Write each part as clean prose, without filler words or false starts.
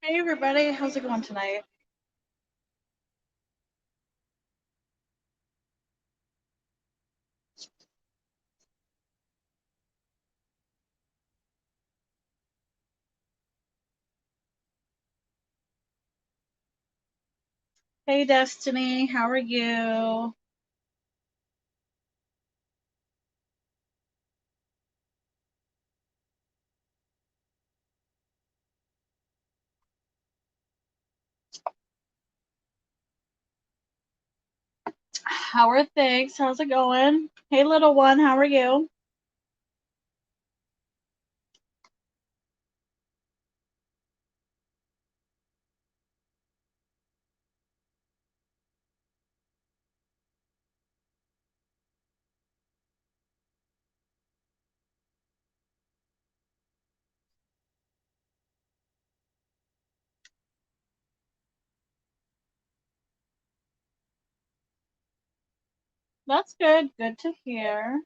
Hey everybody, how's it going tonight? Hey Destiny, how are you? How are things? How's it going? Hey little one, how are you? That's good. Good to hear.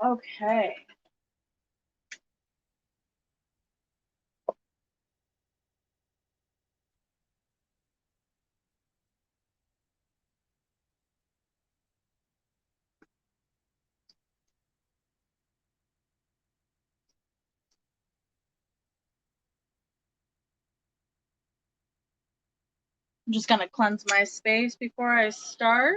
Okay. I'm just gonna cleanse my space before I start.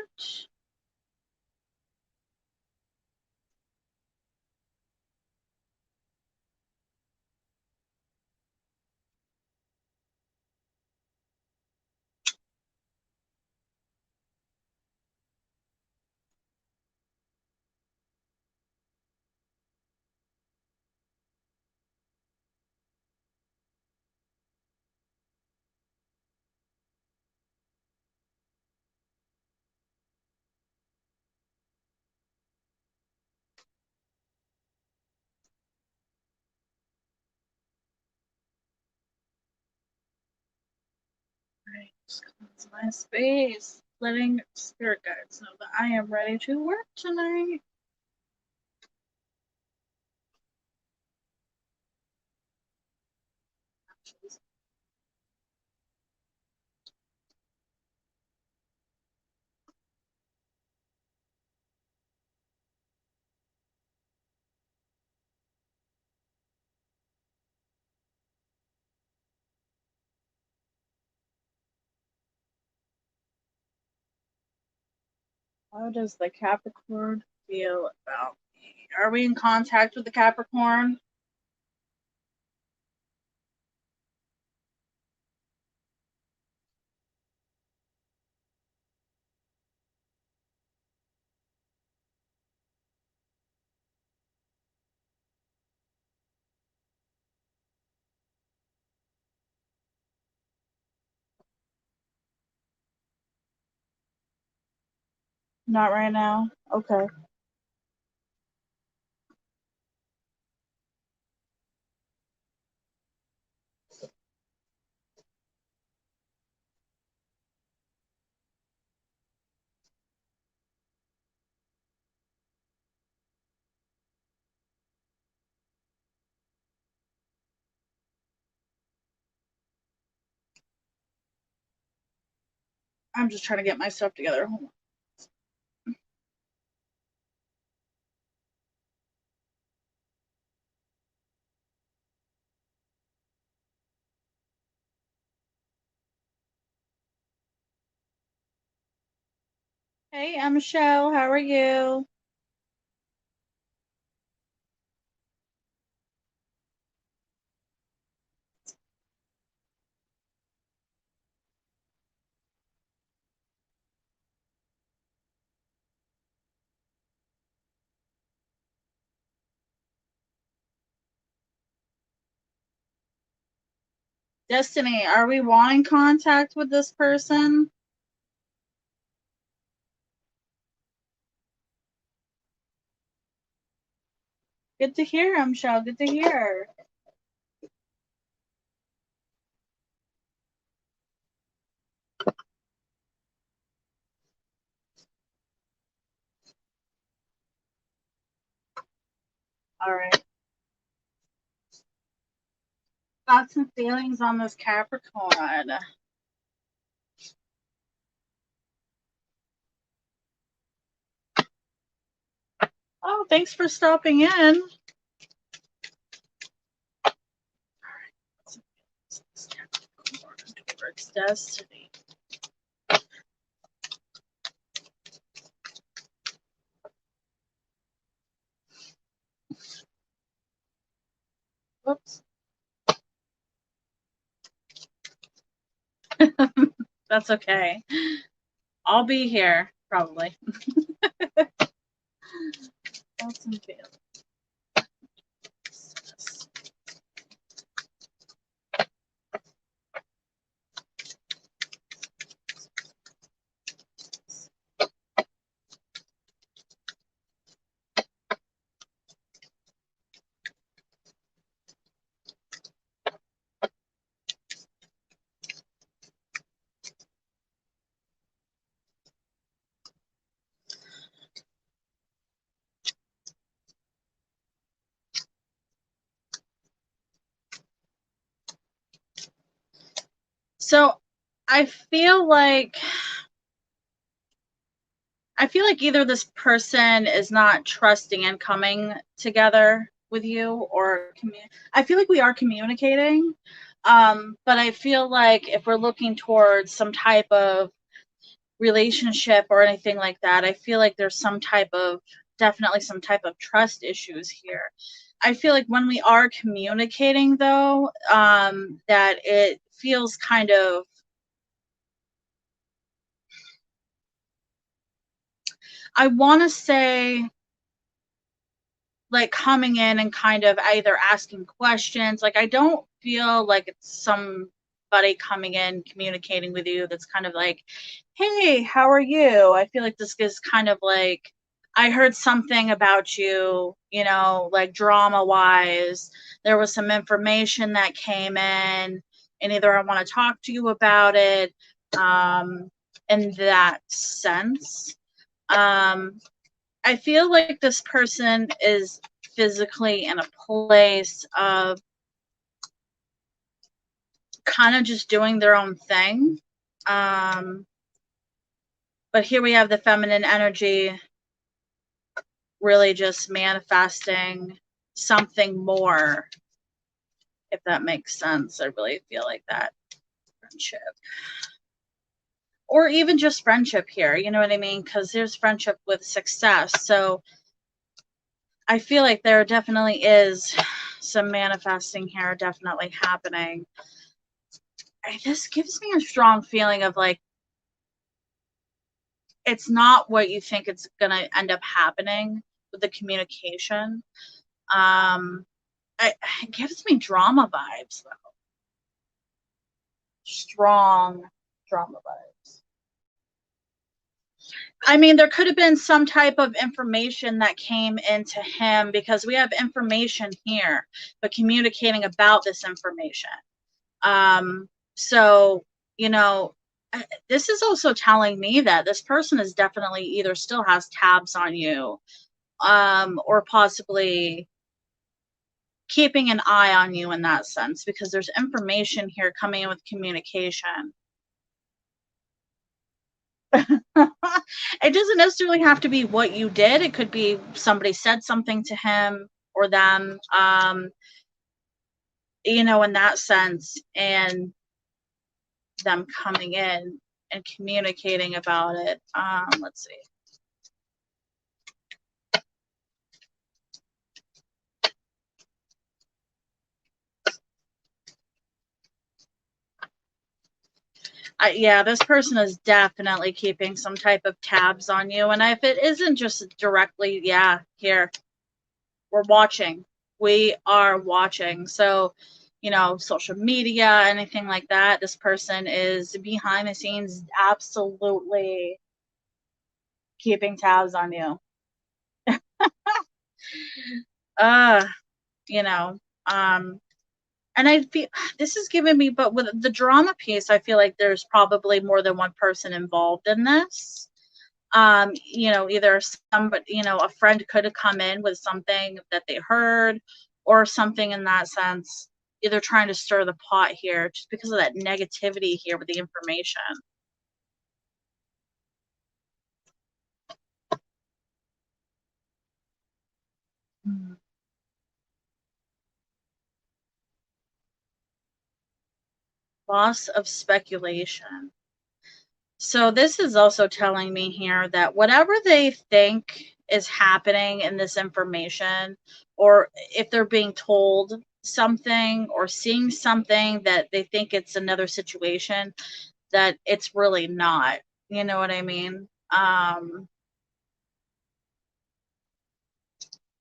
Alright, just cleanse my space. Letting spirit guides know that I am ready to work tonight. How does the Capricorn feel about me? Are we in contact with the Capricorn? Not right now. Okay. I'm just trying to get my stuff together. Hold on. Hey, I'm Michelle. How are you? Destiny, are we wanting contact with this person? Good to hear, Michelle. Good to hear. All right. Thoughts and feelings on this Capricorn. Oh, thanks for stopping in. Towards destiny. Whoops. That's okay. I'll be here, probably. Thoughts and feelings. So I feel like either this person is not trusting and coming together with you, or I feel like we are communicating, but I feel like if we're looking towards some type of relationship or anything like that, I feel like there's definitely some type of trust issues here. I feel like when we are communicating, though, that it feels kind of, I want to say, like coming in and kind of either asking questions. Like, I don't feel like it's somebody coming in communicating with you that's kind of like, hey, how are you? I feel like this is kind of like, I heard something about you, like drama wise. There was some information that came in, and either I want to talk to you about it, in that sense. I feel like this person is physically in a place of kind of just doing their own thing. But here we have the feminine energy really just manifesting something more, if that makes sense. I really feel like that. Friendship. Or even just friendship here, you know what I mean? Because there's friendship with success. So I feel like there definitely is some manifesting here definitely happening. This gives me a strong feeling of like, it's not what you think it's going to end up happening with the communication. It gives me drama vibes, though. Strong drama vibes. I mean, there could have been some type of information that came into him, because we have information here, but communicating about this information. So, this is also telling me that this person is definitely either still has tabs on you, or possibly keeping an eye on you in that sense, because there's information here coming in with communication. It doesn't necessarily have to be what you did. It could be somebody said something to him or them, in that sense, and them coming in and communicating about it. Let's see. Yeah, this person is definitely keeping some type of tabs on you. And if it isn't just directly, yeah, here, we're watching. We are watching. So, social media, anything like that, this person is behind the scenes absolutely keeping tabs on you. uh, you know, and I feel this is giving me, but with the drama piece, I feel like there's probably more than one person involved in this. You know, either somebody, you know, a friend could have come in with something that they heard or something in that sense, either trying to stir the pot here just because of that negativity here with the information. Mm. Loss of speculation. So this is also telling me here that whatever they think is happening in this information, or if they're being told something or seeing something that they think it's another situation, that it's really not. You know what I mean?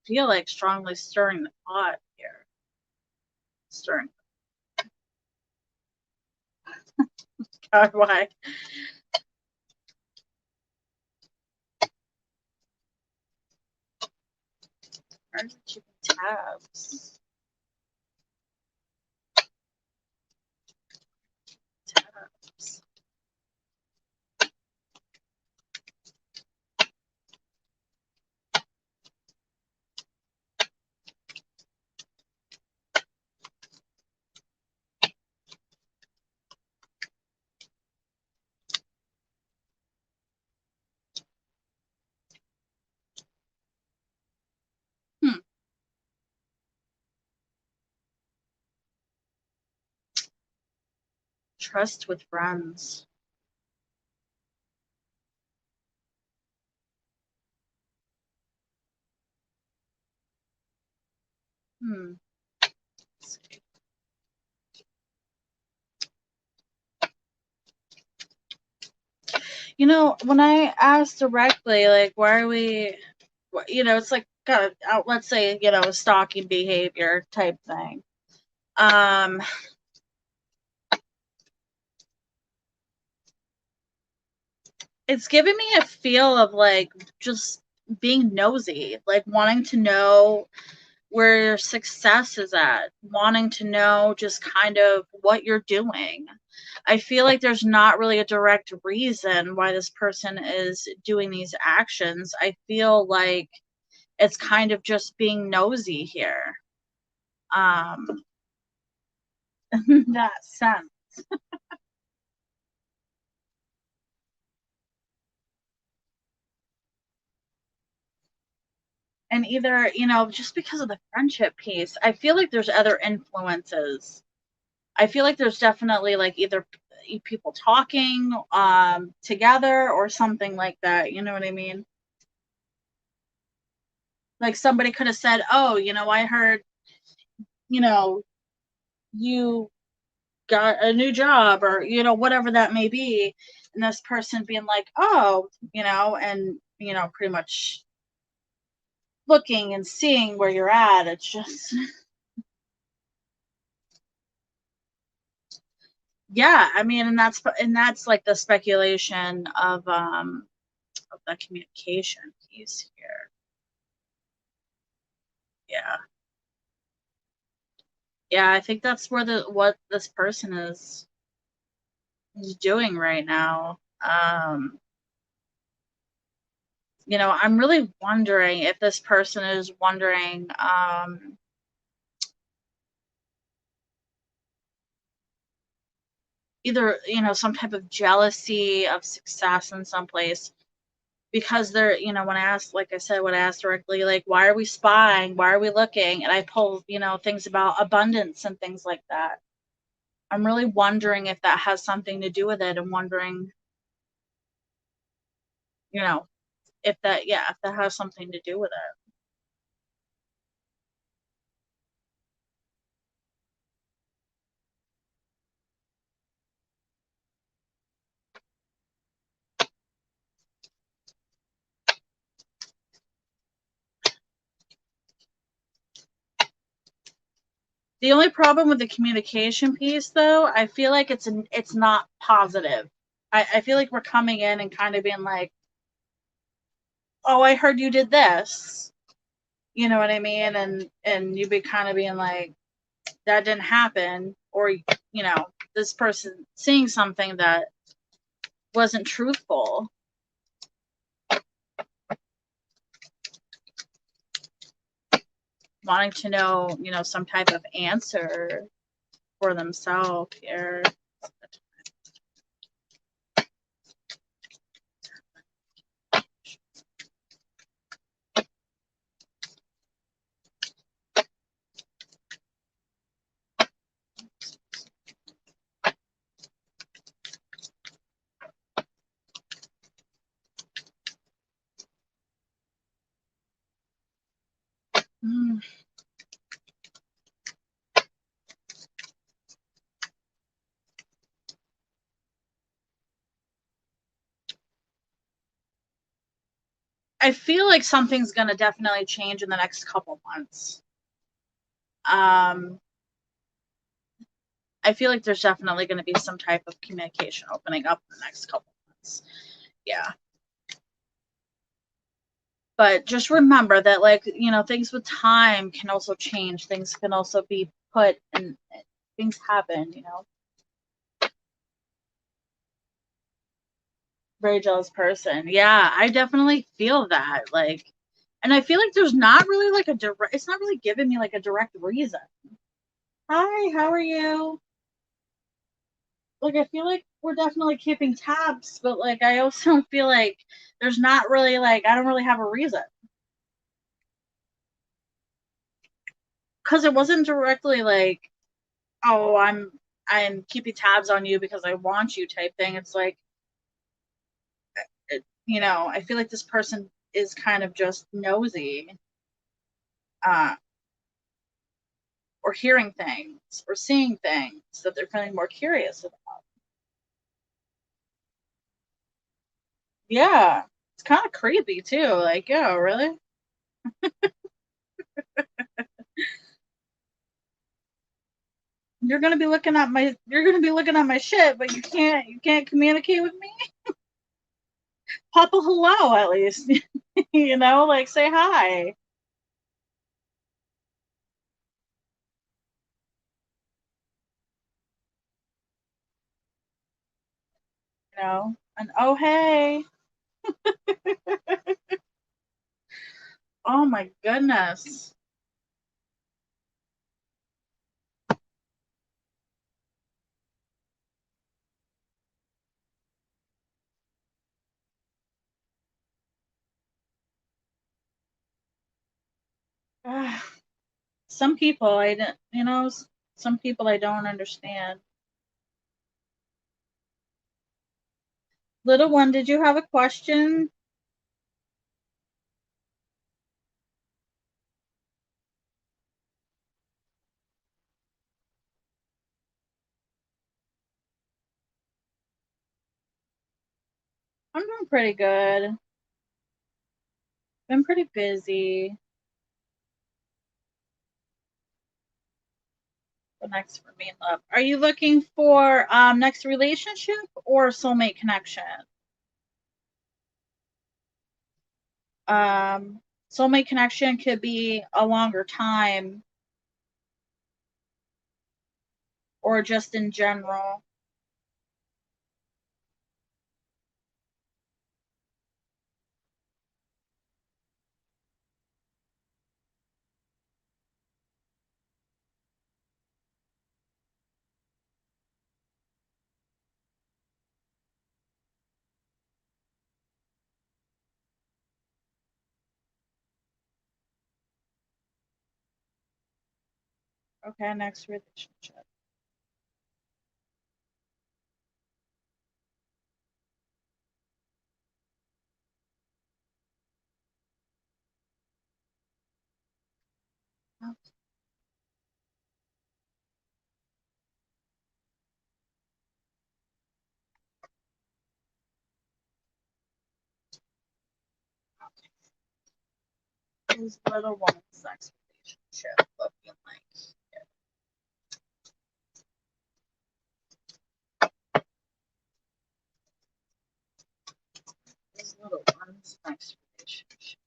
Feel like strongly stirring the pot here. Stirring. God, why? Why are you keeping tabs? Tabs. Hmm. Trust with friends. Hmm. You know, when I asked directly, like, why are we, you know, it's like, let's say, you know, stalking behavior type thing. Um, it's giving me a feel of like just being nosy, like wanting to know where your success is at, wanting to know just kind of what you're doing. I feel like there's not really a direct reason why this person is doing these actions. I feel like it's kind of just being nosy here. Um, in that sense. And either, you know, just because of the friendship piece, I feel like there's other influences. I feel like there's definitely like either people talking together or something like that. You know what I mean? Like somebody could have said, "Oh, you know, I heard, you know, you got a new job," or you know, whatever that may be, and this person being like, "Oh, you know," and you know, pretty much looking and seeing where you're at. It's just yeah, I mean, and that's like the speculation of the communication piece here. Yeah. Yeah, I think that's where the what this person is doing right now. You know, I'm really wondering if this person is wondering either, you know, some type of jealousy of success in some place because they're, you know, when I asked, like I said, when I asked directly, like, why are we spying? Why are we looking? And I pull, you know, things about abundance and things like that. I'm really wondering if that has something to do with it and wondering, you know, if that, yeah, if that has something to do with it. The only problem with the communication piece, though, I feel like it's not positive. I feel like we're coming in and kind of being like, "Oh, I heard you did this." You know what I mean? And you'd be kind of being like, "That didn't happen," or you know, this person seeing something that wasn't truthful. wanting to know, you know, some type of answer for themselves here. Mm. I feel like something's going to definitely change in the next couple months. I feel like there's definitely going to be some type of communication opening up in the next couple months. Yeah. But just remember that, like, you know, things with time can also change. Things can also be put and things happen, you know. Very jealous person. Yeah, I definitely feel that. Like, and I feel like there's not really like a direct, it's not really giving me like a direct reason. Hi, how are you? Like, I feel like we're definitely keeping tabs, but like, I also feel like there's not really like, I don't really have a reason. Because it wasn't directly like, oh, I'm keeping tabs on you because I want you type thing. It's like, you know, I feel like this person is kind of just nosy, uh, or hearing things or seeing things that they're feeling more curious about. Yeah, it's kind of creepy too. Like, yeah, really? You're gonna be looking at my shit, but you can't communicate with me. Pop a hello at least. You know, like say hi. You know, and oh hey. Oh my goodness. Some people I don't, you know, some people I don't understand. Little one, did you have a question? I'm doing pretty good. Been pretty busy. The next for me in love. Are you looking for next relationship or soulmate connection? Um, Soulmate connection could be a longer time or just in general. Okay, next relationship. These little one's next relationship looking like. These little one's next relationship.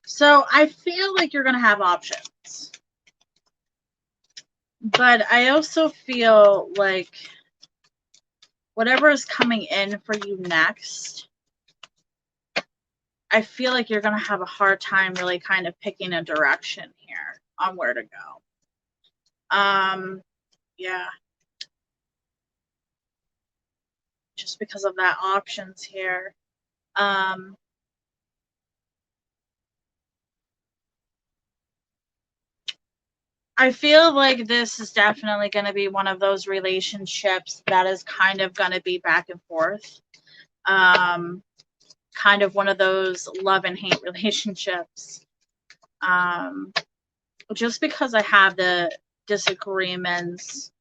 So I feel like you're going to have options. But I also feel like whatever is coming in for you next, I feel like you're going to have a hard time really kind of picking a direction here on where to go. Yeah. Just because of that options here. I feel like this is definitely going to be one of those relationships that is kind of going to be back and forth. Kind of one of those love and hate relationships. Just because I have the disagreements,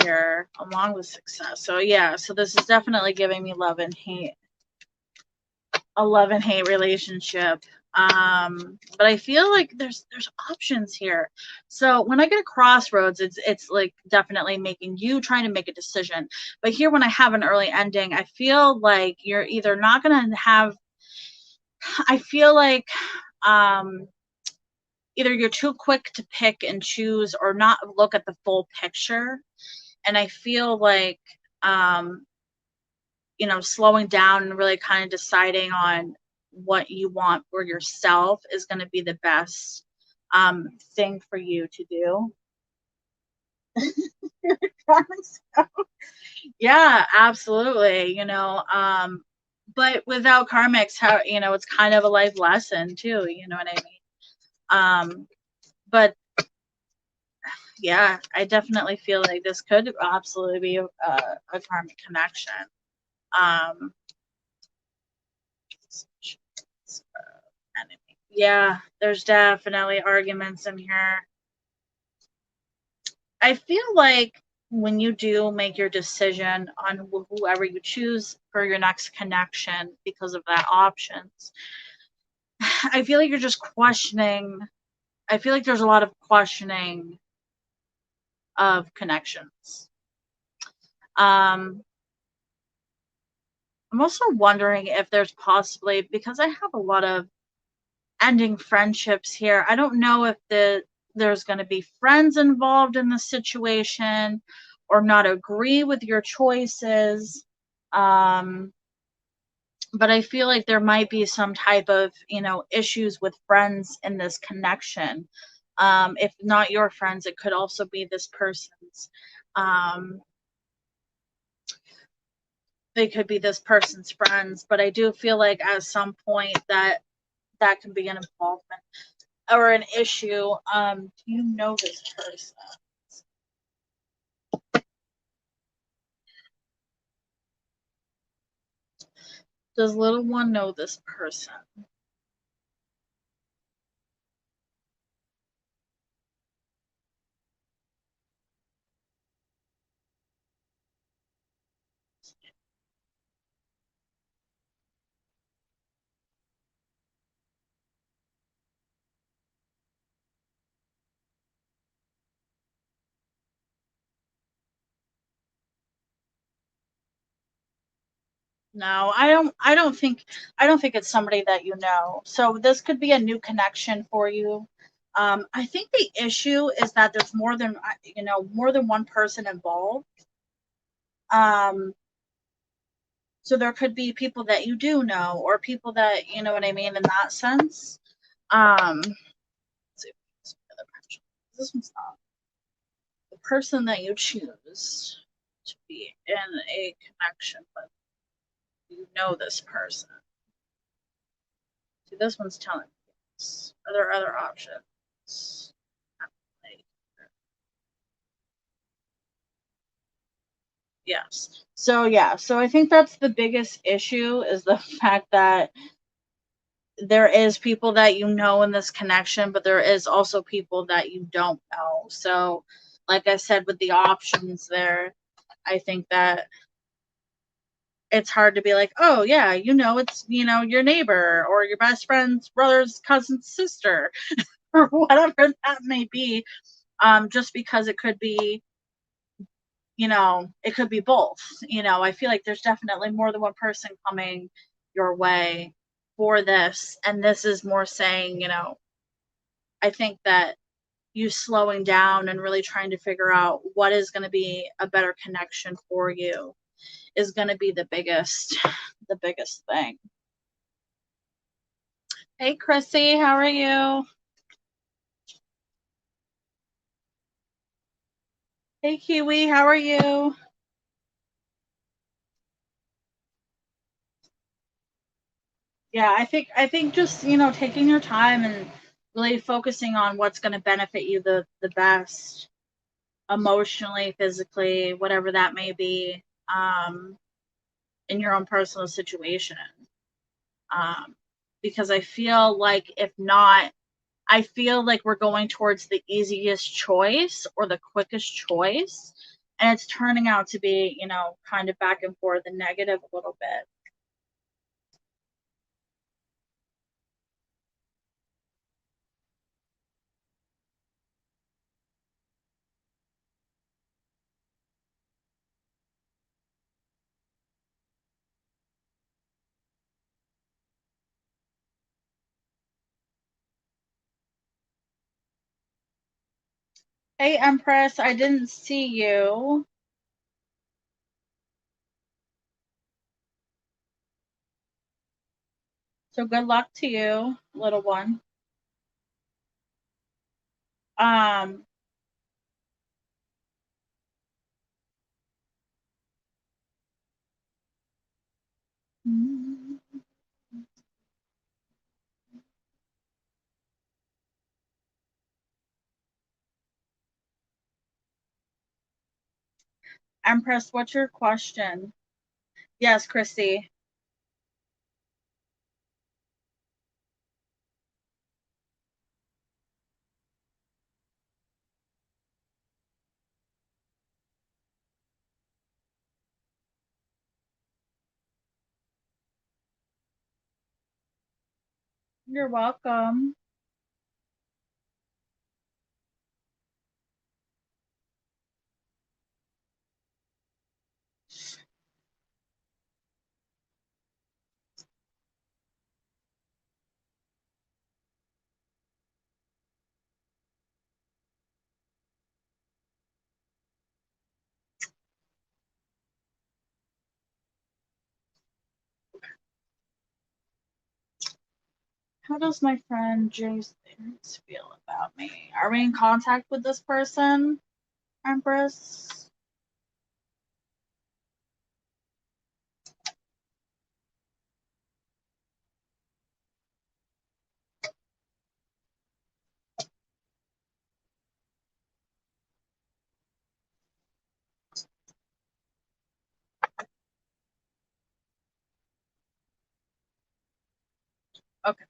here along with success. So yeah, so this is definitely giving me love and hate. A love and hate relationship. But I feel like there's options here. So when I get a crossroads, it's like definitely making you trying to make a decision. But here when I have an early ending, I feel like you're either not gonna have, I feel like either you're too quick to pick and choose or not look at the full picture. And I feel like slowing down and really kind of deciding on what you want for yourself is going to be the best thing for you to do. Yeah, absolutely. But without karmics, how it's kind of a life lesson too. You know what I mean? But yeah, I definitely feel like this could absolutely be a karmic connection. Yeah, there's definitely arguments in here. I feel like when you do make your decision on whoever you choose for your next connection because of that options, I feel like you're just questioning. I feel like there's a lot of questioning of connections. I'm also wondering if there's possibly, because I have a lot of ending friendships here, I don't know if there's going to be friends involved in the situation or not agree with your choices. But I feel like there might be some type of, issues with friends in this connection. If not your friends, it could also be this person's. They could be this person's friends, but I do feel like at some point that can be an involvement or an issue. Do you know this person? Does little one know this person? No, I don't think it's somebody that you know. So this could be a new connection for you. I think the issue is that there's more than one person involved. So there could be people that you do know or people that, you know what I mean, in that sense. Let's see, this one's not the person that you choose to be in a connection with. You know this person. See, this one's telling me yes. Are there other options? Yes. So yeah, so I think that's the biggest issue is the fact that there is people that you know in this connection, but there is also people that you don't know. So like I said with the options there, I think that it's hard to be like, oh yeah, it's your neighbor or your best friend's brother's cousin's sister or whatever that may be, just because it could be both. I feel like there's definitely more than one person coming your way for this, and this is more saying, I think that you slowing down and really trying to figure out what is going to be a better connection for you is going to be the biggest thing. Hey Chrissy, how are you? Hey Kiwi, how are you? Yeah, I think just, taking your time and really focusing on what's going to benefit you the best, emotionally, physically, whatever that may be, in your own personal situation. Um, because I feel like if not, I feel like we're going towards the easiest choice or the quickest choice, and it's turning out to be, kind of back and forth and negative a little bit. Hey Empress, I didn't see you. So good luck to you, little one. Um, Empress, what's your question? Yes, Christy. You're welcome. How does my friend Jay's parents feel about me? Are we in contact with this person, Empress? Okay.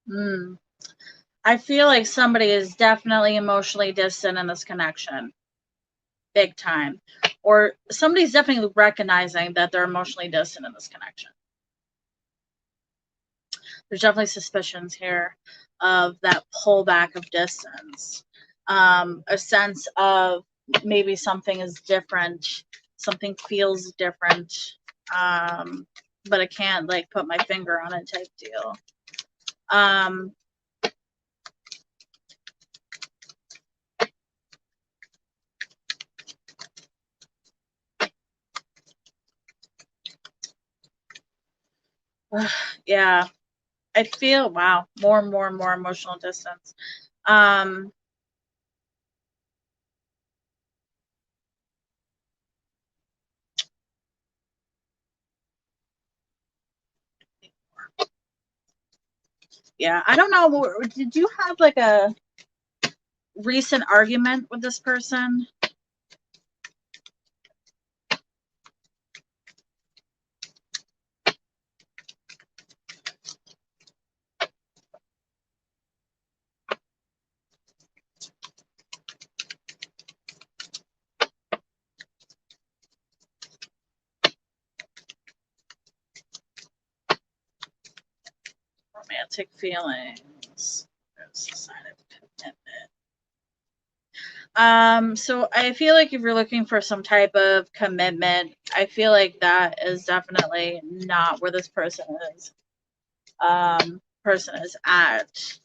Hmm. I feel like somebody is definitely emotionally distant in this connection. Big time. or somebody's definitely recognizing that they're emotionally distant in this connection. There's definitely suspicions here of that pullback of distance, a sense of maybe something is different, something feels different, but I can't like put my finger on it type deal. Yeah, I feel, wow, more and more and more emotional distance. Yeah, I don't know. Did you have like a recent argument with this person? Romantic feelings. There's a sign of commitment. So I feel like if you're looking for some type of commitment, I feel like that is definitely not where this person is. Person is at.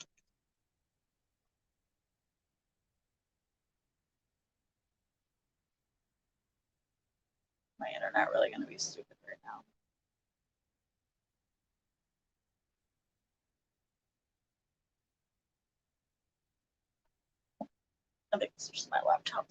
My internet really gonna be stupid right now. I think it's just my laptop.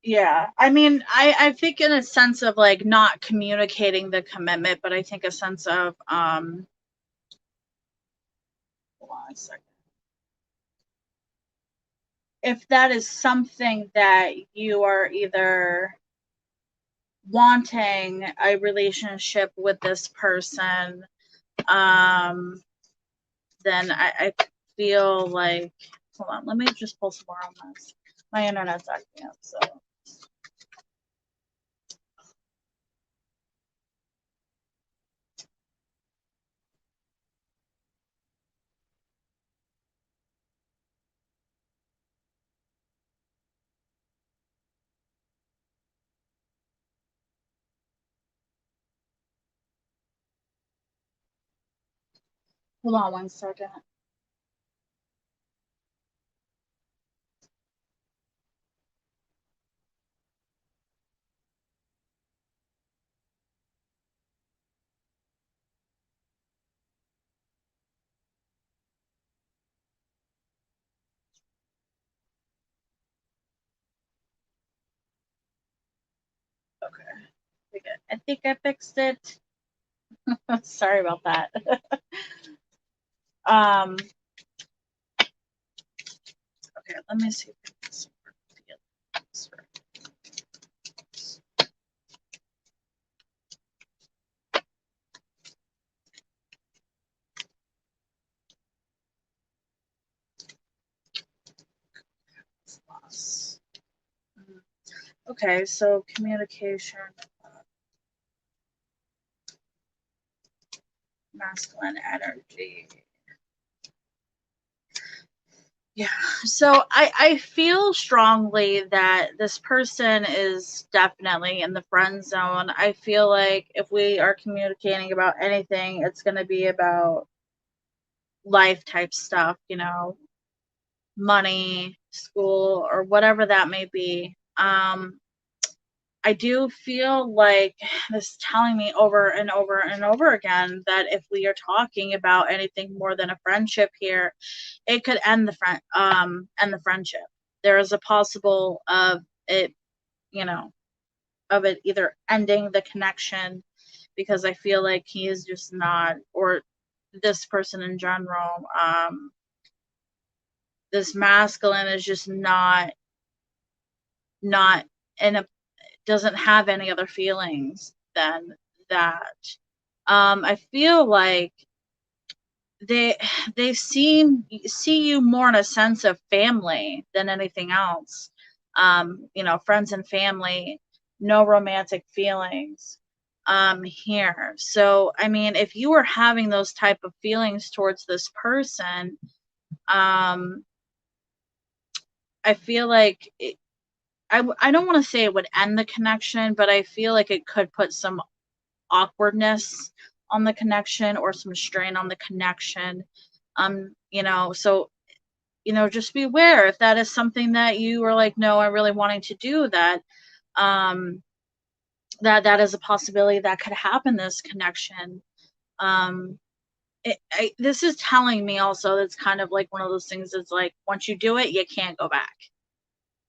Yeah, I mean, I think in a sense of like not communicating the commitment, but I think a sense of hold on a second. If that is something that you are either wanting a relationship with this person, then I feel like, hold on, let me just pull some more on this. My internet's acting up, so. Hold on one second. Okay, I think I fixed it. Sorry about that. um, okay, let me see if I can see this. Okay, so communication, masculine energy. Yeah, so I feel strongly that this person is definitely in the friend zone. I feel like if we are communicating about anything, it's going to be about life type stuff, you know, money, school, or whatever that may be. I do feel like this is telling me over and over and over again that if we are talking about anything more than a friendship here, it could end the friendship. There is a possible of it, you know, of it either ending the connection because I feel like he is just not, or this person in general, this masculine is just not in a doesn't have any other feelings than that. I feel like they they see you more in a sense of family than anything else. Friends and family, no romantic feelings here. So, I mean, if you were having those type of feelings towards this person, um, I feel like I don't want to say it would end the connection, but I feel like it could put some awkwardness on the connection or some strain on the connection. So just be aware if that is something that you are like, no, I'm really wanting to do that. Um, that is a possibility that could happen. This connection. Um, this is telling me also that's kind of like one of those things. It's like once you do it, you can't go back.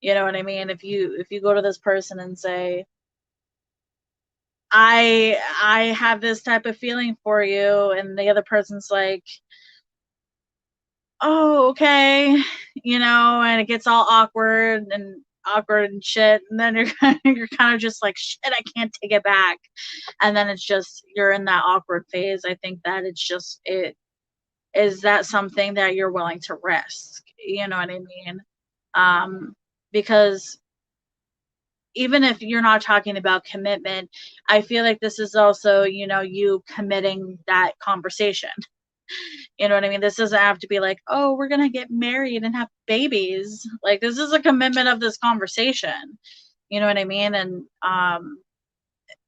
You know what I mean? If you go to this person and say, I have this type of feeling for you, and the other person's like, "Oh, okay," and it gets all awkward and shit, and then you're you're kind of just like, "Shit, I can't take it back," and then it's just you're in that awkward phase. I think that it's just it is that something that you're willing to risk. You know what I mean? Because even if you're not talking about commitment, I feel like this is also, you committing that conversation. You know what I mean? This doesn't have to be like, oh, we're going to get married and have babies. Like, this is a commitment of this conversation. You know what I mean? And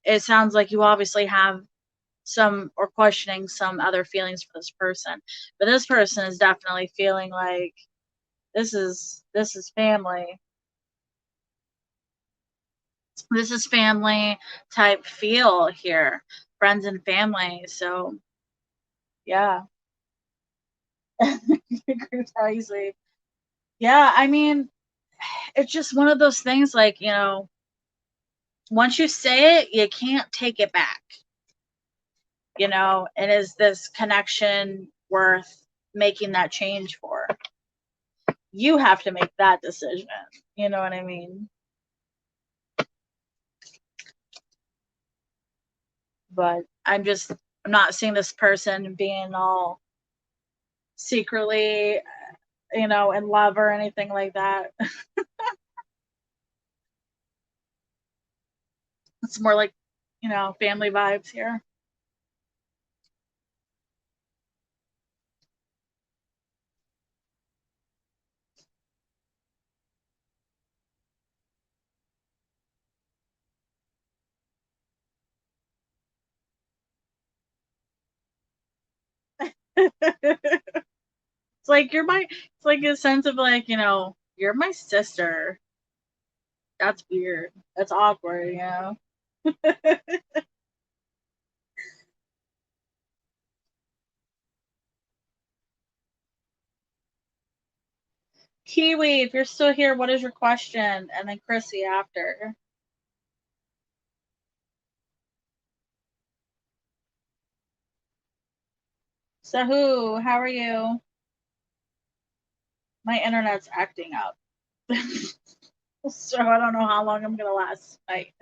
it sounds like you obviously have some or questioning some other feelings for this person. But this person is definitely feeling like this is family. This is family type feel here, friends and family. So yeah, Krystal easily. Yeah, I mean, it's just one of those things. Like once you say it, you can't take it back. And is this connection worth making that change for? You have to make that decision. You know what I mean? But I'm not seeing this person being all secretly in love or anything like that. It's more like, family vibes here. It's like a sense of like, you're my sister. That's weird. That's awkward. Kiwi, if you're still here, what is your question? And then Chrissy after. Sahu, how are you? My internet's acting up. So I don't know how long I'm gonna last tonight.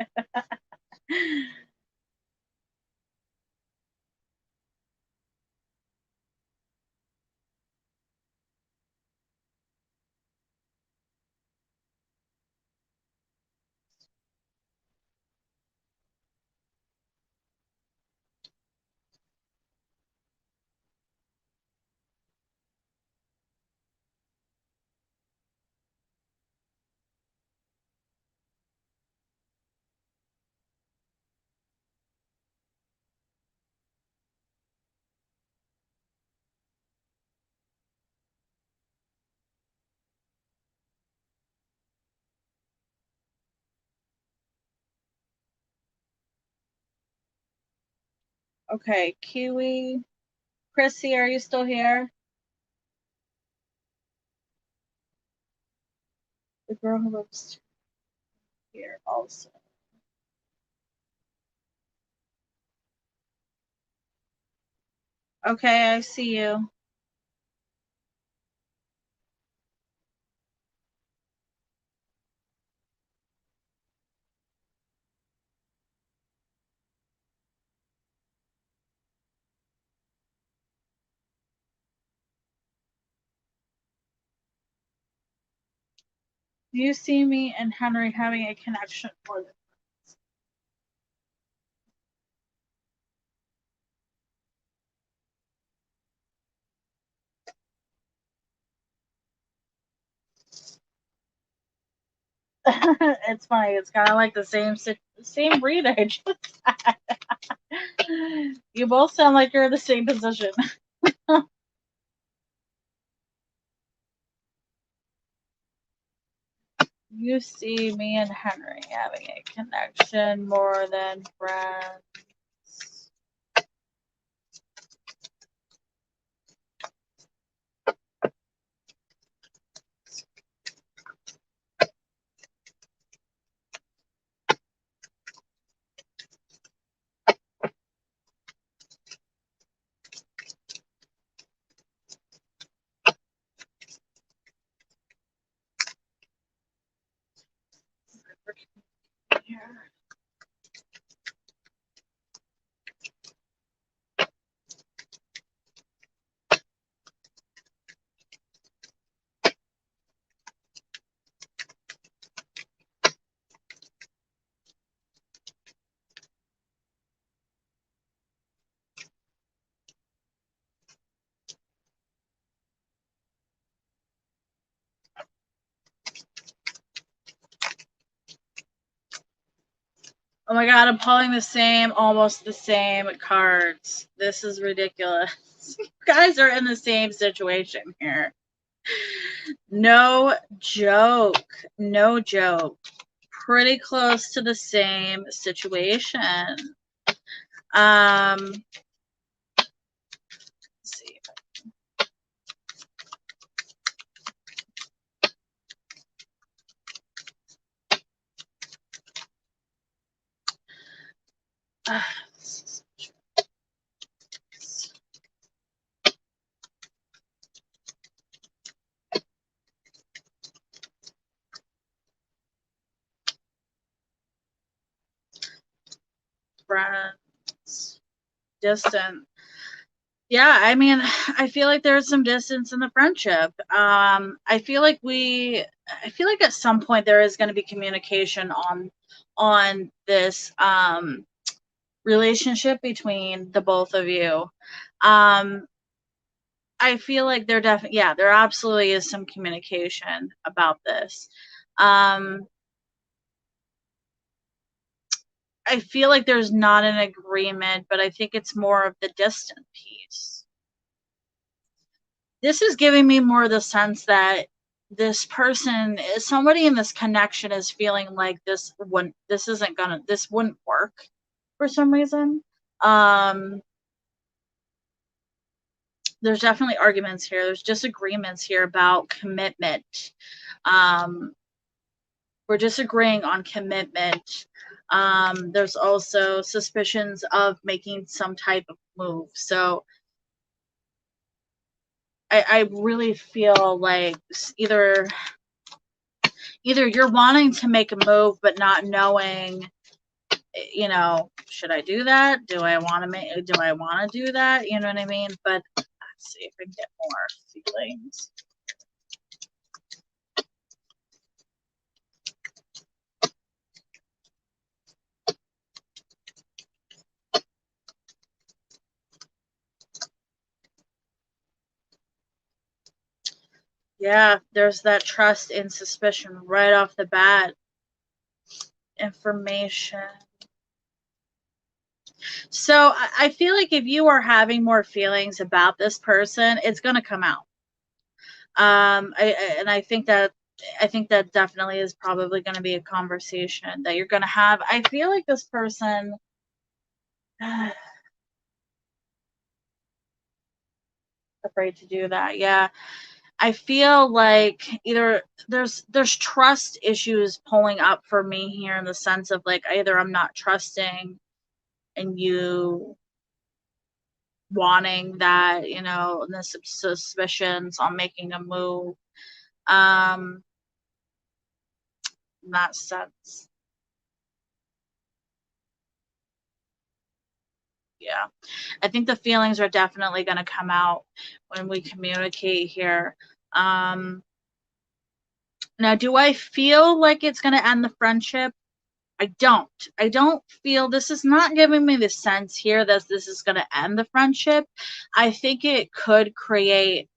Okay, Kiwi. Chrissy, are you still here? The girl who lives here also. Okay, I see you. You see me and Henry having a connection more than it's funny. It's kind of like the same read I just had. You both sound like you're in the same position. You see me and Henry having a connection more than friends. Here. Oh my god, I'm pulling almost the same cards. This is ridiculous. You guys are in the same situation here. No joke. No joke. Pretty close to the same situation. Let's see. Friends. Distant. Yeah, I mean, I feel like there's some distance in the friendship. I feel like at some point there is going to be communication on this relationship between the both of you. I feel like there absolutely is some communication about this. I feel like there's not an agreement, but I think it's more of the distant piece. This is giving me more the sense that somebody in this connection is feeling like this wouldn't work for some reason. There's definitely arguments here. There's disagreements here about commitment. We're disagreeing on commitment. There's also suspicions of making some type of move. So I really feel like either you're wanting to make a move but not knowing, should I do that? Do I want to do that? You know what I mean? But let's see if I can get more feelings. Yeah, there's that trust and suspicion right off the bat. Information. So I feel like if you are having more feelings about this person, it's going to come out. I think that definitely is probably going to be a conversation that you're going to have. I feel like this person afraid to do that. Yeah. I feel like either there's trust issues pulling up for me here in the sense of like either I'm not trusting in you wanting that, and the suspicions on making a move. Um, in that sense. Yeah. I think the feelings are definitely going to come out when we communicate here. Um, Now, do I feel like it's going to end the friendship? I don't. I don't feel this is not giving me the sense here that this is going to end the friendship. I think it could create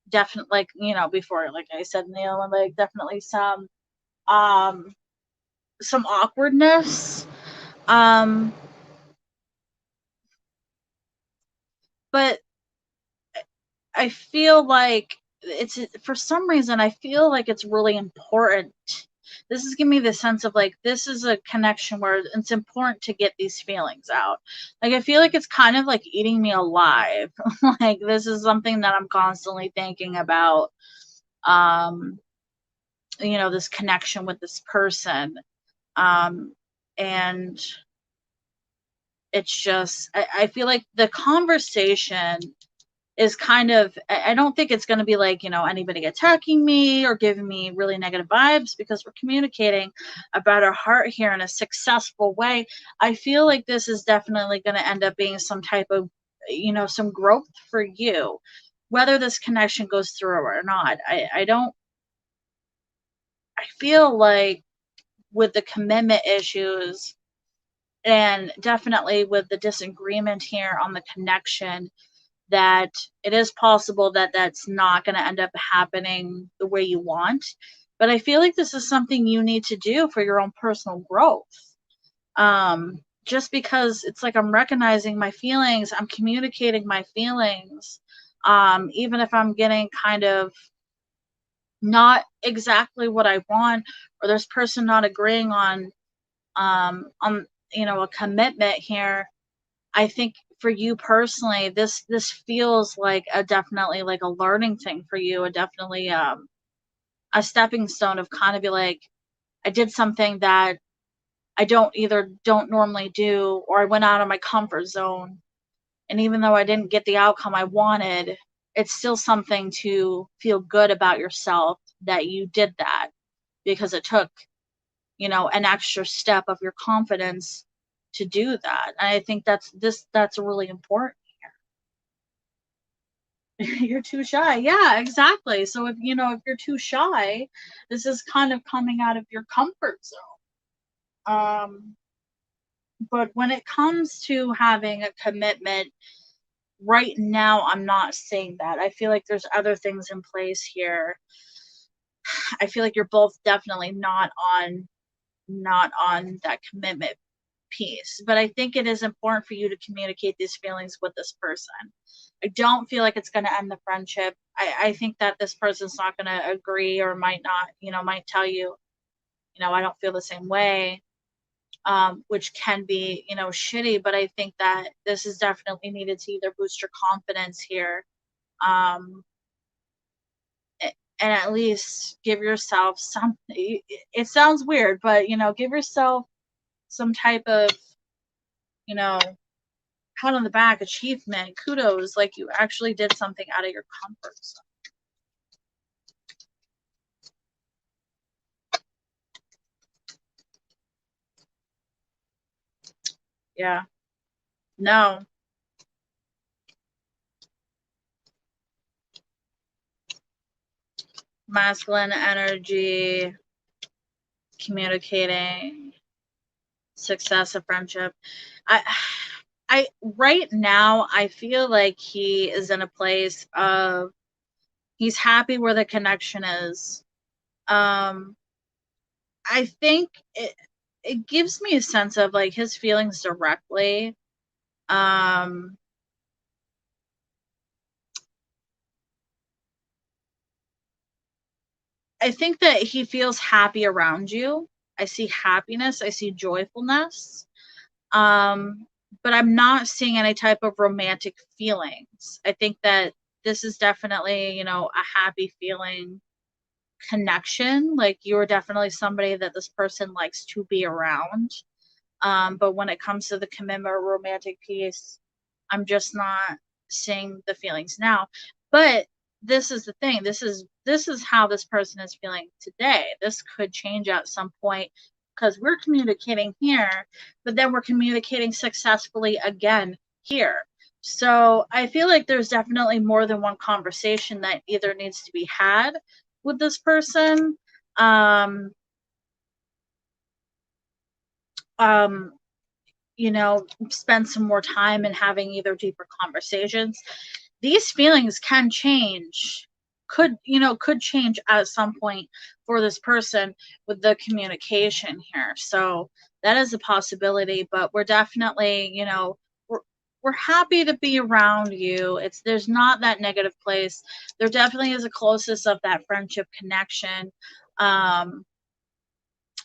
definitely, like, before, like I said, Neil, like definitely um some awkwardness. Um, but I feel like it's for some reason I feel like it's really important. This is giving me the sense of like this is a connection where it's important to get these feelings out. Like I feel like it's kind of like eating me alive. Like this is something that I'm constantly thinking about. Um, this connection with this person. Um, and it's just I feel like the conversation is kind of I don't think it's going to be like, anybody attacking me or giving me really negative vibes because we're communicating about our heart here in a successful way. I feel like this is definitely going to end up being some type of, some growth for you, whether this connection goes through or not. I feel like with the commitment issues and definitely with the disagreement here on the connection, that it is possible that that's not going to end up happening the way you want. But I feel like this is something you need to do for your own personal growth. Just because it's like I'm recognizing my feelings, I'm communicating my feelings, even if I'm getting kind of not exactly what I want, or this person not agreeing on a commitment here. I think for you personally, this feels like a definitely like a learning thing for you, a definitely a stepping stone of kind of be like, I did something that I don't normally do, or I went out of my comfort zone. And even though I didn't get the outcome I wanted, it's still something to feel good about yourself that you did that because it took, an extra step of your confidence to do that. And I think that's really important. You're too shy. Yeah, exactly. So if you're too shy, this is kind of coming out of your comfort zone. Um, but when it comes to having a commitment, right now I'm not saying that. I feel like there's other things in place here. I feel like you're both definitely not on that commitment piece. But I think it is important for you to communicate these feelings with this person. I don't feel like it's going to end the friendship. I think that this person's not going to agree or might not, might tell you, I don't feel the same way, which can be, shitty. But I think that this is definitely needed to either boost your confidence here, um, and at least give yourself some. It sounds weird, but give yourself some type of, you know, pat on the back, achievement, kudos, like you actually did something out of your comfort zone. Yeah. No. Masculine energy, communicating, success of friendship. I I right now I feel like he is in a place of he's happy where the connection is. Um I think it gives me a sense of like his feelings directly. Um I think that he feels happy around you. I see happiness, I see joyfulness. Um, but I'm not seeing any type of romantic feelings. I think that this is definitely, you know, a happy feeling connection. Like you're definitely somebody that this person likes to be around. But when it comes to the commitment or romantic piece, I'm just not seeing the feelings now. But this is the thing. This is how this person is feeling today. This could change at some point because we're communicating here, but then we're communicating successfully again here. So I feel like there's definitely more than one conversation that either needs to be had with this person. Um, um, you know, spend some more time and having either deeper conversations. These feelings can change, could change at some point for this person with the communication here. So that is a possibility, but we're definitely, we're happy to be around you. There's not that negative place. There definitely is a closeness of that friendship connection. Um,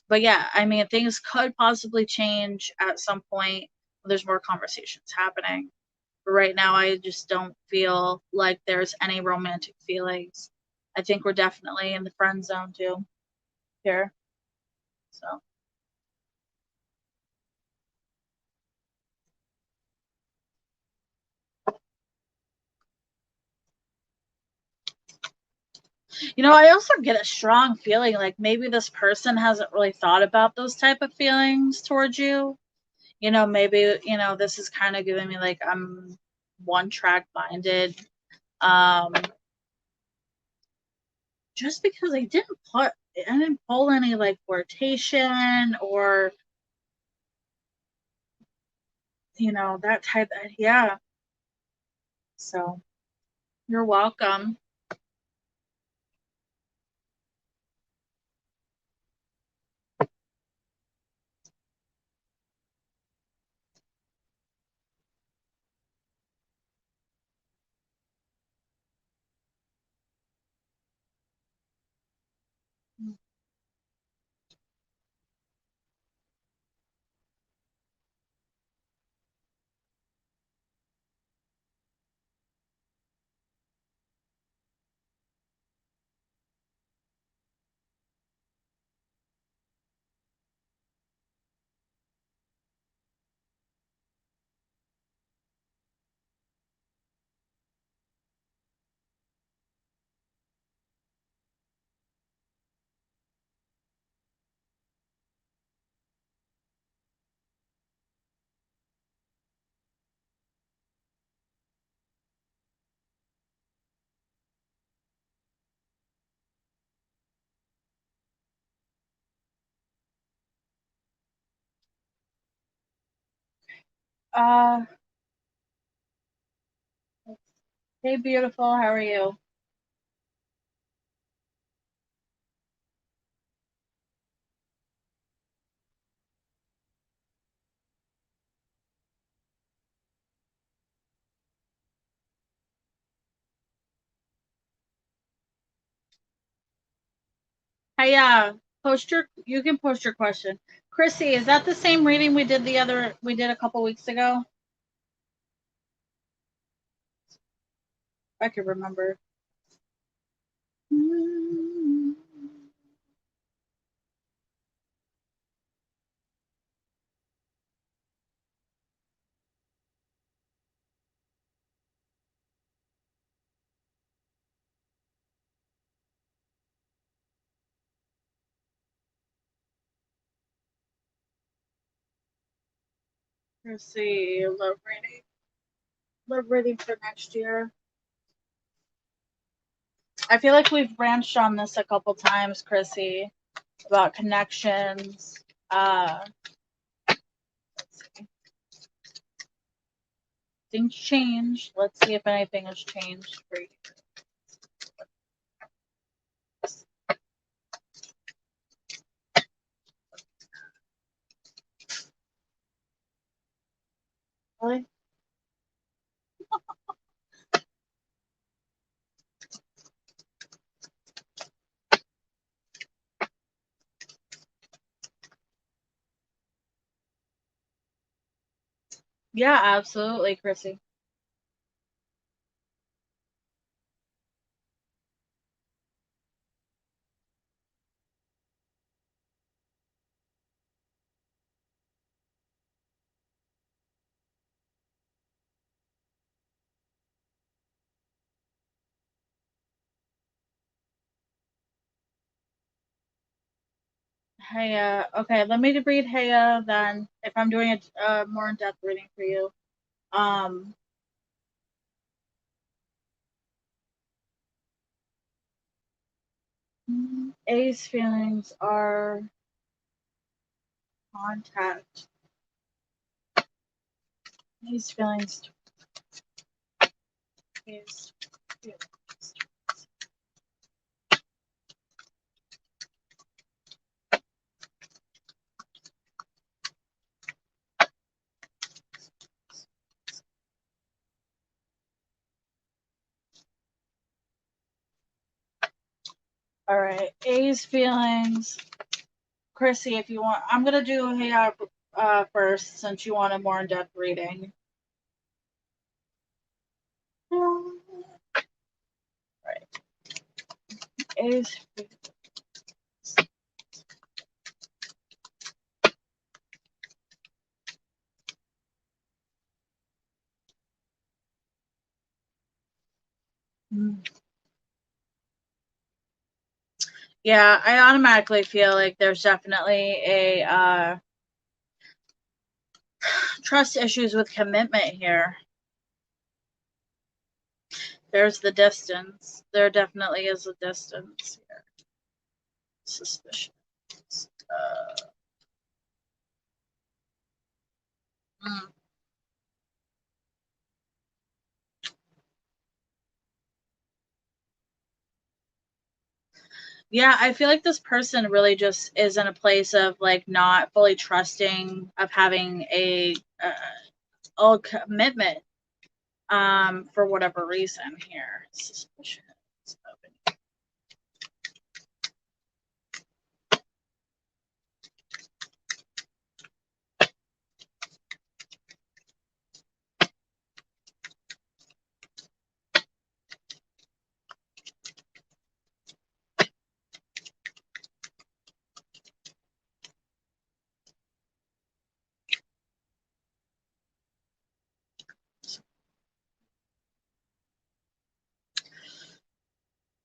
but yeah, I mean, things could possibly change at some point. There's more conversations happening. But right now, I just don't feel like there's any romantic feelings. I think we're definitely in the friend zone too here. So, I also get a strong feeling like maybe this person hasn't really thought about those type of feelings towards you. Maybe, this is kind of giving me like I'm one track minded. Um, just because I didn't pull any like flirtation or that type of, yeah. So you're welcome. uh Hey, beautiful, how are you? Hey, you can post your question. Chrissy, is that the same reading we did a couple weeks ago? I can remember. Let's see, love reading for next year. I feel like we've branched on this a couple times, Chrissy, about connections. Let's see. Things change. Let's see if anything has changed for you. Really? Yeah, absolutely, Chrissy. Hey, okay, let me read Heya then, if I'm doing a more in-depth reading for you. A's feelings are contact. A's feelings. A's feelings. All right, A's feelings. Chrissy, if you want, I'm gonna do Heya first since you want a more in-depth reading. Right. A's feelings. Yeah, I automatically feel like there's definitely a trust issues with commitment here. There's the distance. There definitely is a distance here. Suspicious. Mm. Yeah, I feel like this person really just is in a place of like not fully trusting of having a commitment for whatever reason here. Suspicious.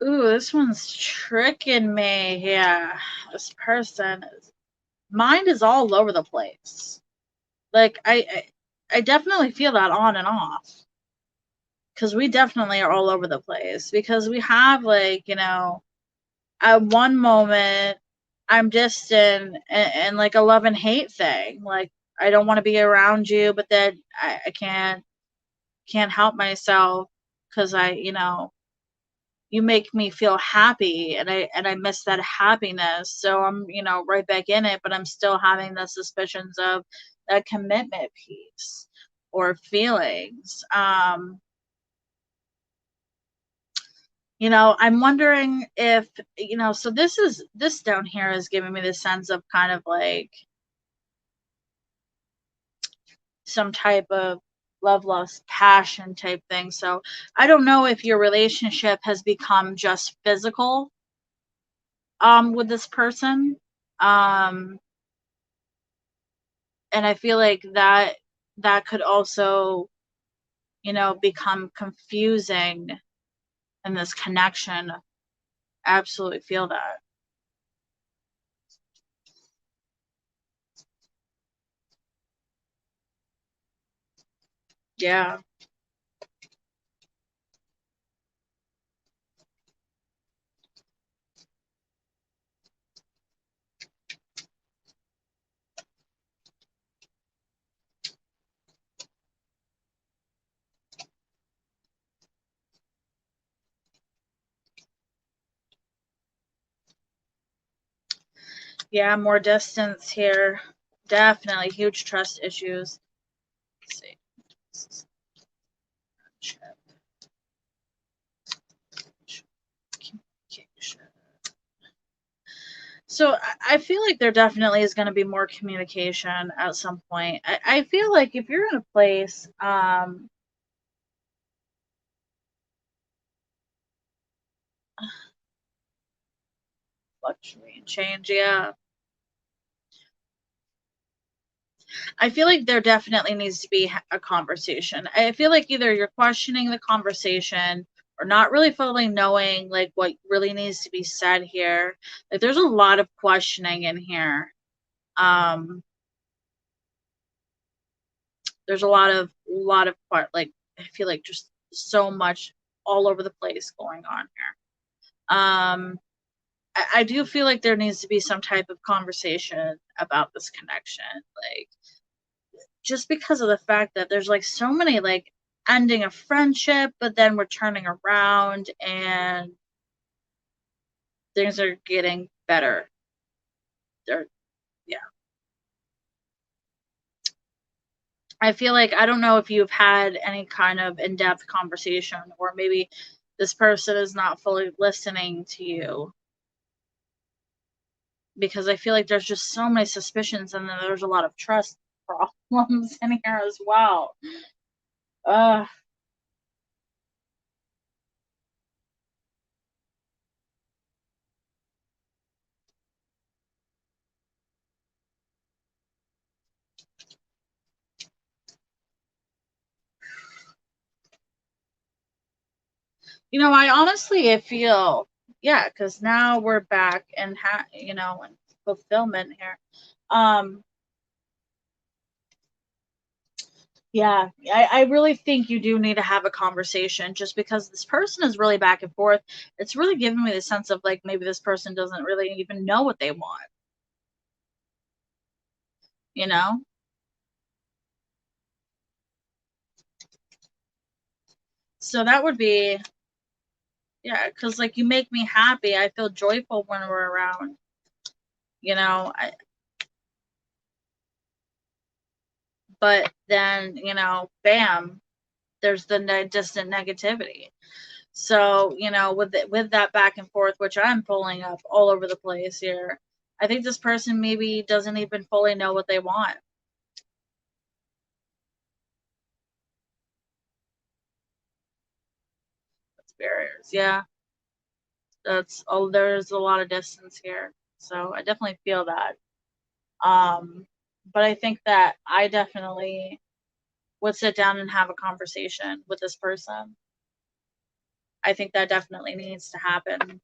Ooh, this one's tricking me. Yeah, this person is mind is all over the place. Like I definitely feel that on and off because we definitely are all over the place because we have like at one moment I'm distant and like a love and hate thing. Like I don't want to be around you, but then I can't help myself because you make me feel happy and I miss that happiness. So I'm, right back in it, but I'm still having the suspicions of that commitment piece or feelings. I'm wondering if, so this down here is giving me the sense of kind of like some type of love lost passion type thing. So I don't know if your relationship has become just physical with this person. Um and I feel like that could also, become confusing in this connection. Absolutely feel that. Yeah. Yeah, more distance here. Definitely huge trust issues. Let's see. Communication. So I feel like there definitely is going to be more communication at some point. I feel like if you're in a place, fluctuate, change, yeah. I feel like there definitely needs to be a conversation. I feel like either you're questioning the conversation or not really fully knowing like what really needs to be said here. Like there's a lot of questioning in here. Um there's a lot of part like I feel like just so much all over the place going on here. I do feel like there needs to be some type of conversation about this connection. Like just because of the fact that there's like so many like ending a friendship, but then we're turning around and things are getting better. They're yeah. I feel like I don't know if you've had any kind of in-depth conversation or maybe this person is not fully listening to you because I feel like there's just so many suspicions and then there's a lot of trust problems in here as well. Uh, I honestly I feel yeah, because now we're back and in fulfillment here. Um, yeah, I really think you do need to have a conversation just because this person is really back and forth. It's really giving me the sense of like maybe this person doesn't really even know what they want, you know? So that would be, yeah, because like you make me happy. I feel joyful when we're around, you know? But then, bam, there's the distant negativity. So, with that back and forth, which I'm pulling up all over the place here, I think this person maybe doesn't even fully know what they want. It's barriers. Yeah, that's all. There's a lot of distance here. So I definitely feel that. Um, but I think that I definitely would sit down and have a conversation with this person. I think that definitely needs to happen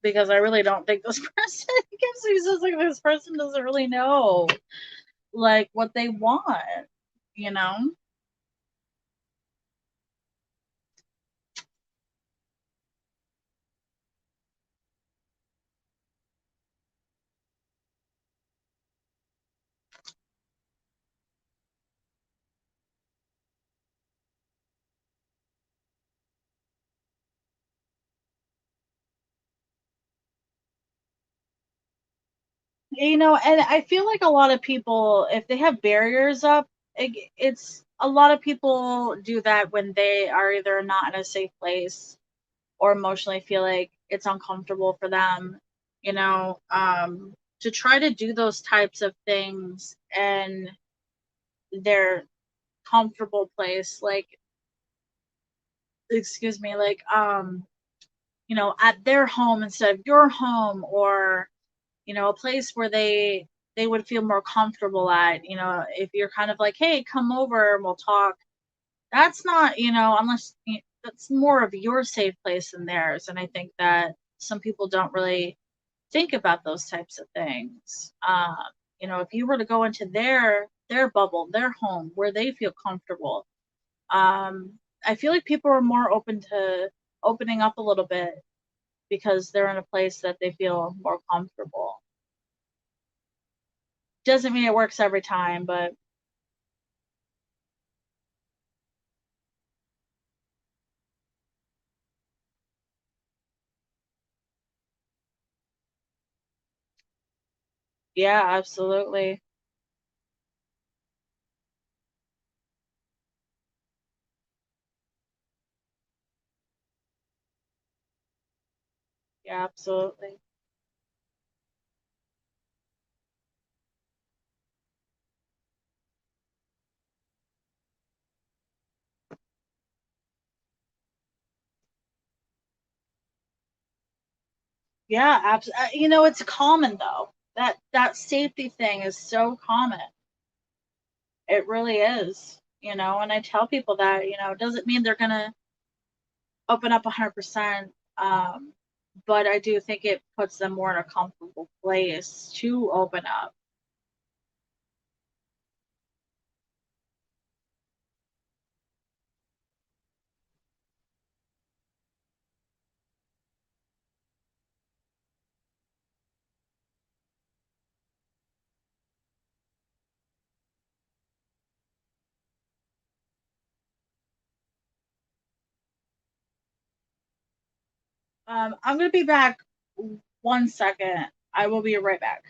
because I really don't think this person gives me sense like this person doesn't really know like what they want, you know? And I feel like a lot of people, if they have barriers up, it's a lot of people do that when they are either not in a safe place or emotionally feel like it's uncomfortable for them, to try to do those types of things in their comfortable place, like, excuse me, like, at their home instead of your home or a place where they would feel more comfortable at, if you're kind of like, hey, come over and we'll talk. That's not, unless that's more of your safe place than theirs. And I think that some people don't really think about those types of things. If you were to go into their bubble, their home where they feel comfortable, um I feel like people are more open to opening up a little bit because they're in a place that they feel more comfortable. Doesn't mean it works every time, but yeah, absolutely. Yeah, absolutely. Yeah, it's common though. That safety thing is so common. It really is. And I tell people that, it doesn't mean they're going to open up 100%. But I do think it puts them more in a comfortable place to open up. I'm going to be back 1 second. I will be right back.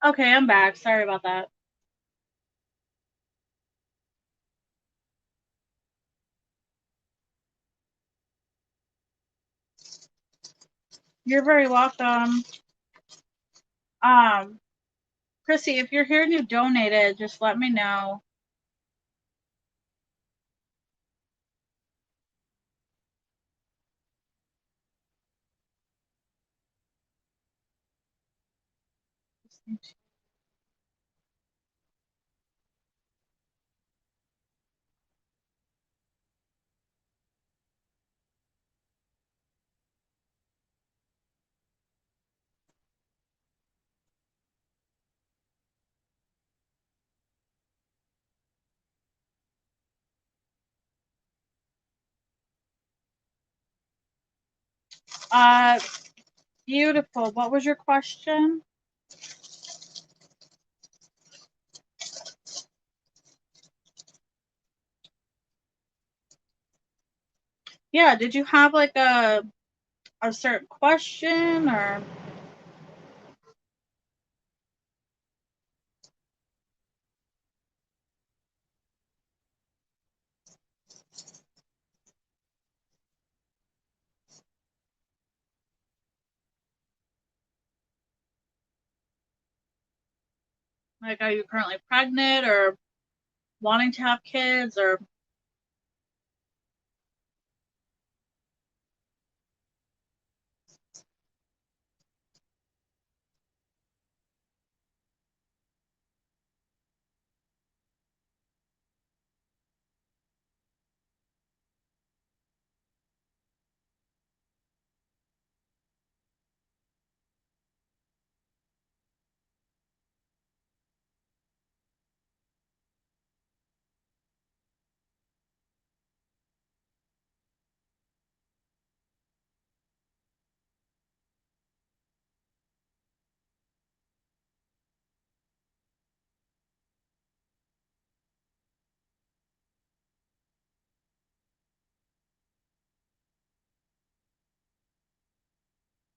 Okay, I'm back. Sorry about that. You're very welcome. Um, Chrissy, if you're here and you donated, just let me know. Uh, Beautiful. What was your question? Yeah, did you have like a certain question or like are you currently pregnant or wanting to have kids or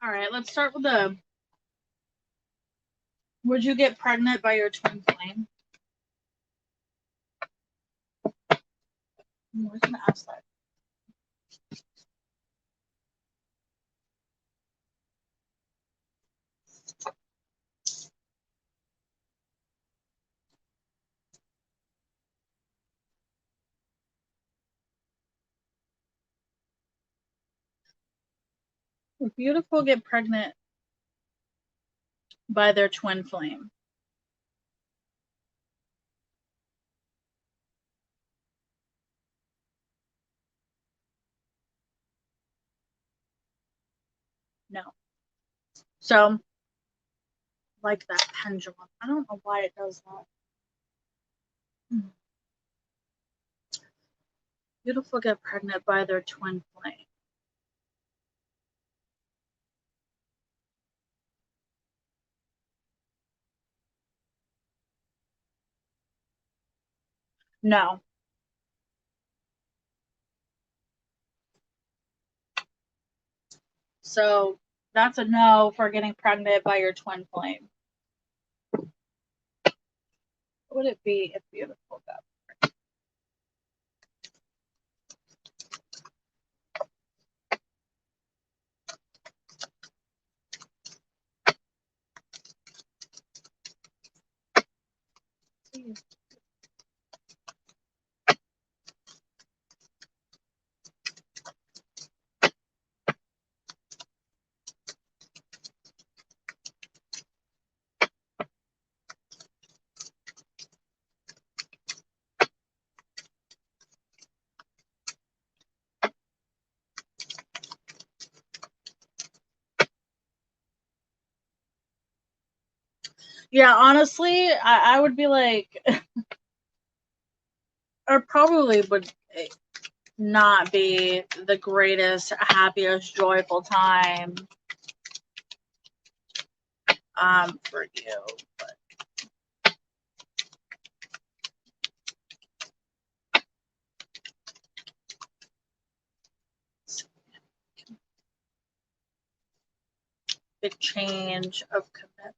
All right, let's start with the. Would you get pregnant by your twin flame? I was going to ask that. Would beautiful get pregnant by their twin flame? No. So, like that pendulum. I don't know why it does that. Beautiful get pregnant by their twin flame. No. So that's a no for getting pregnant by your twin flame. What would it be if beautiful got? Yeah, honestly, I would be like, or probably would not be the greatest, happiest, joyful time for you. But big change of commitment.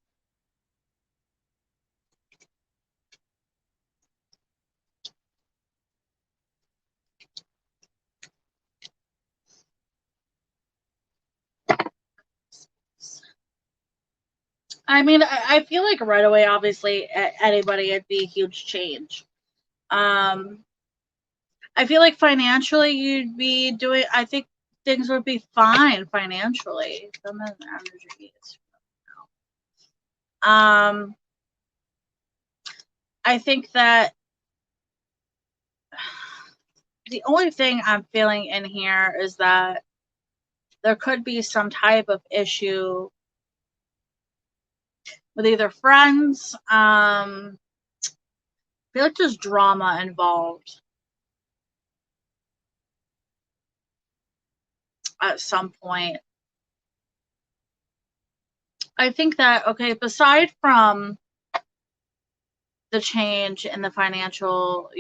I mean, I feel like right away, obviously, anybody, it'd be a huge change. I feel like financially, you'd be doing. I think things would be fine financially. Some of the energies. I think that the only thing I'm feeling in here is that there could be some type of issue with either friends. I feel like there's drama involved at some point. I think that, okay, beside from the change in the financial,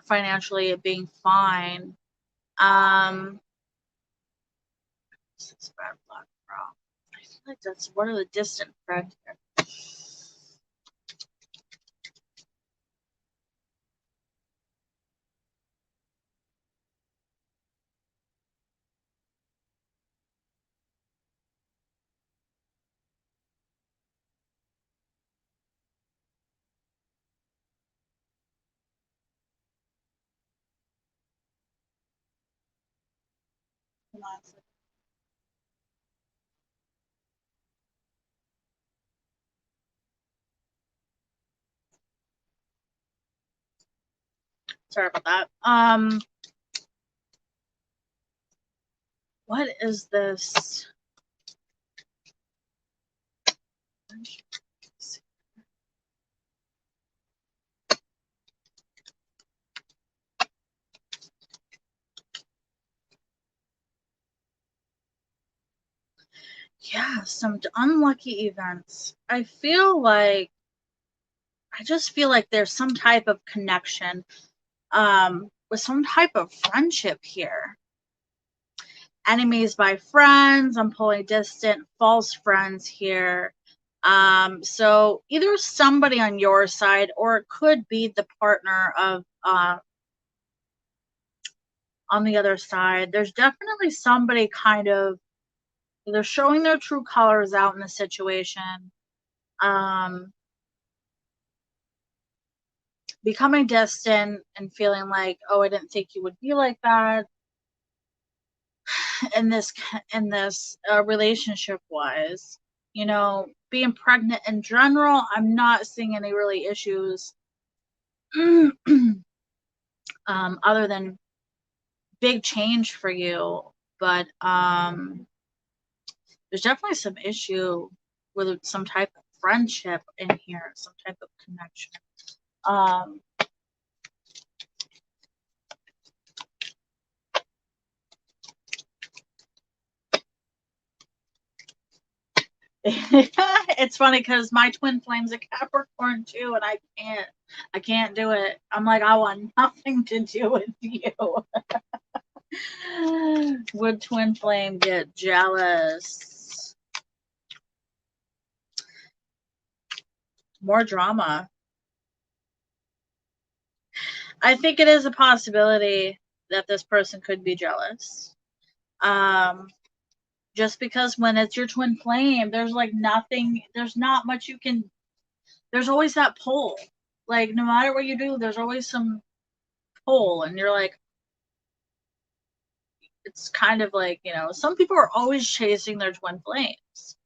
financially it being fine, this is bad luck, bro. I feel like that's one of the distant friends here. Sorry about that. What is this? Yeah, some unlucky events. I just feel like there's some type of connection with some type of friendship here. enemies by friends. I'm pulling distant, false friends here. So either somebody on your side, or it could be the partner of on the other side. There's definitely somebody kind of, they're showing their true colors out in the situation. Becoming distant and feeling like, oh, I didn't think you would be like that in this relationship wise. You know, being pregnant in general, I'm not seeing any really issues other than big change for you. But there's definitely some issue with some type of friendship in here, some type of connection. It's funny because my twin flame's a Capricorn too, and I can't do it. I'm like, I want nothing to do with you. Would twin flame get jealous? More drama. I think it is a possibility that this person could be jealous. Just because when it's your twin flame, there's like nothing, there's not much you can, there's always that pull. Like no matter what you do, there's always some pull, and you're like, it's kind of like, you know, some people are always chasing their twin flames.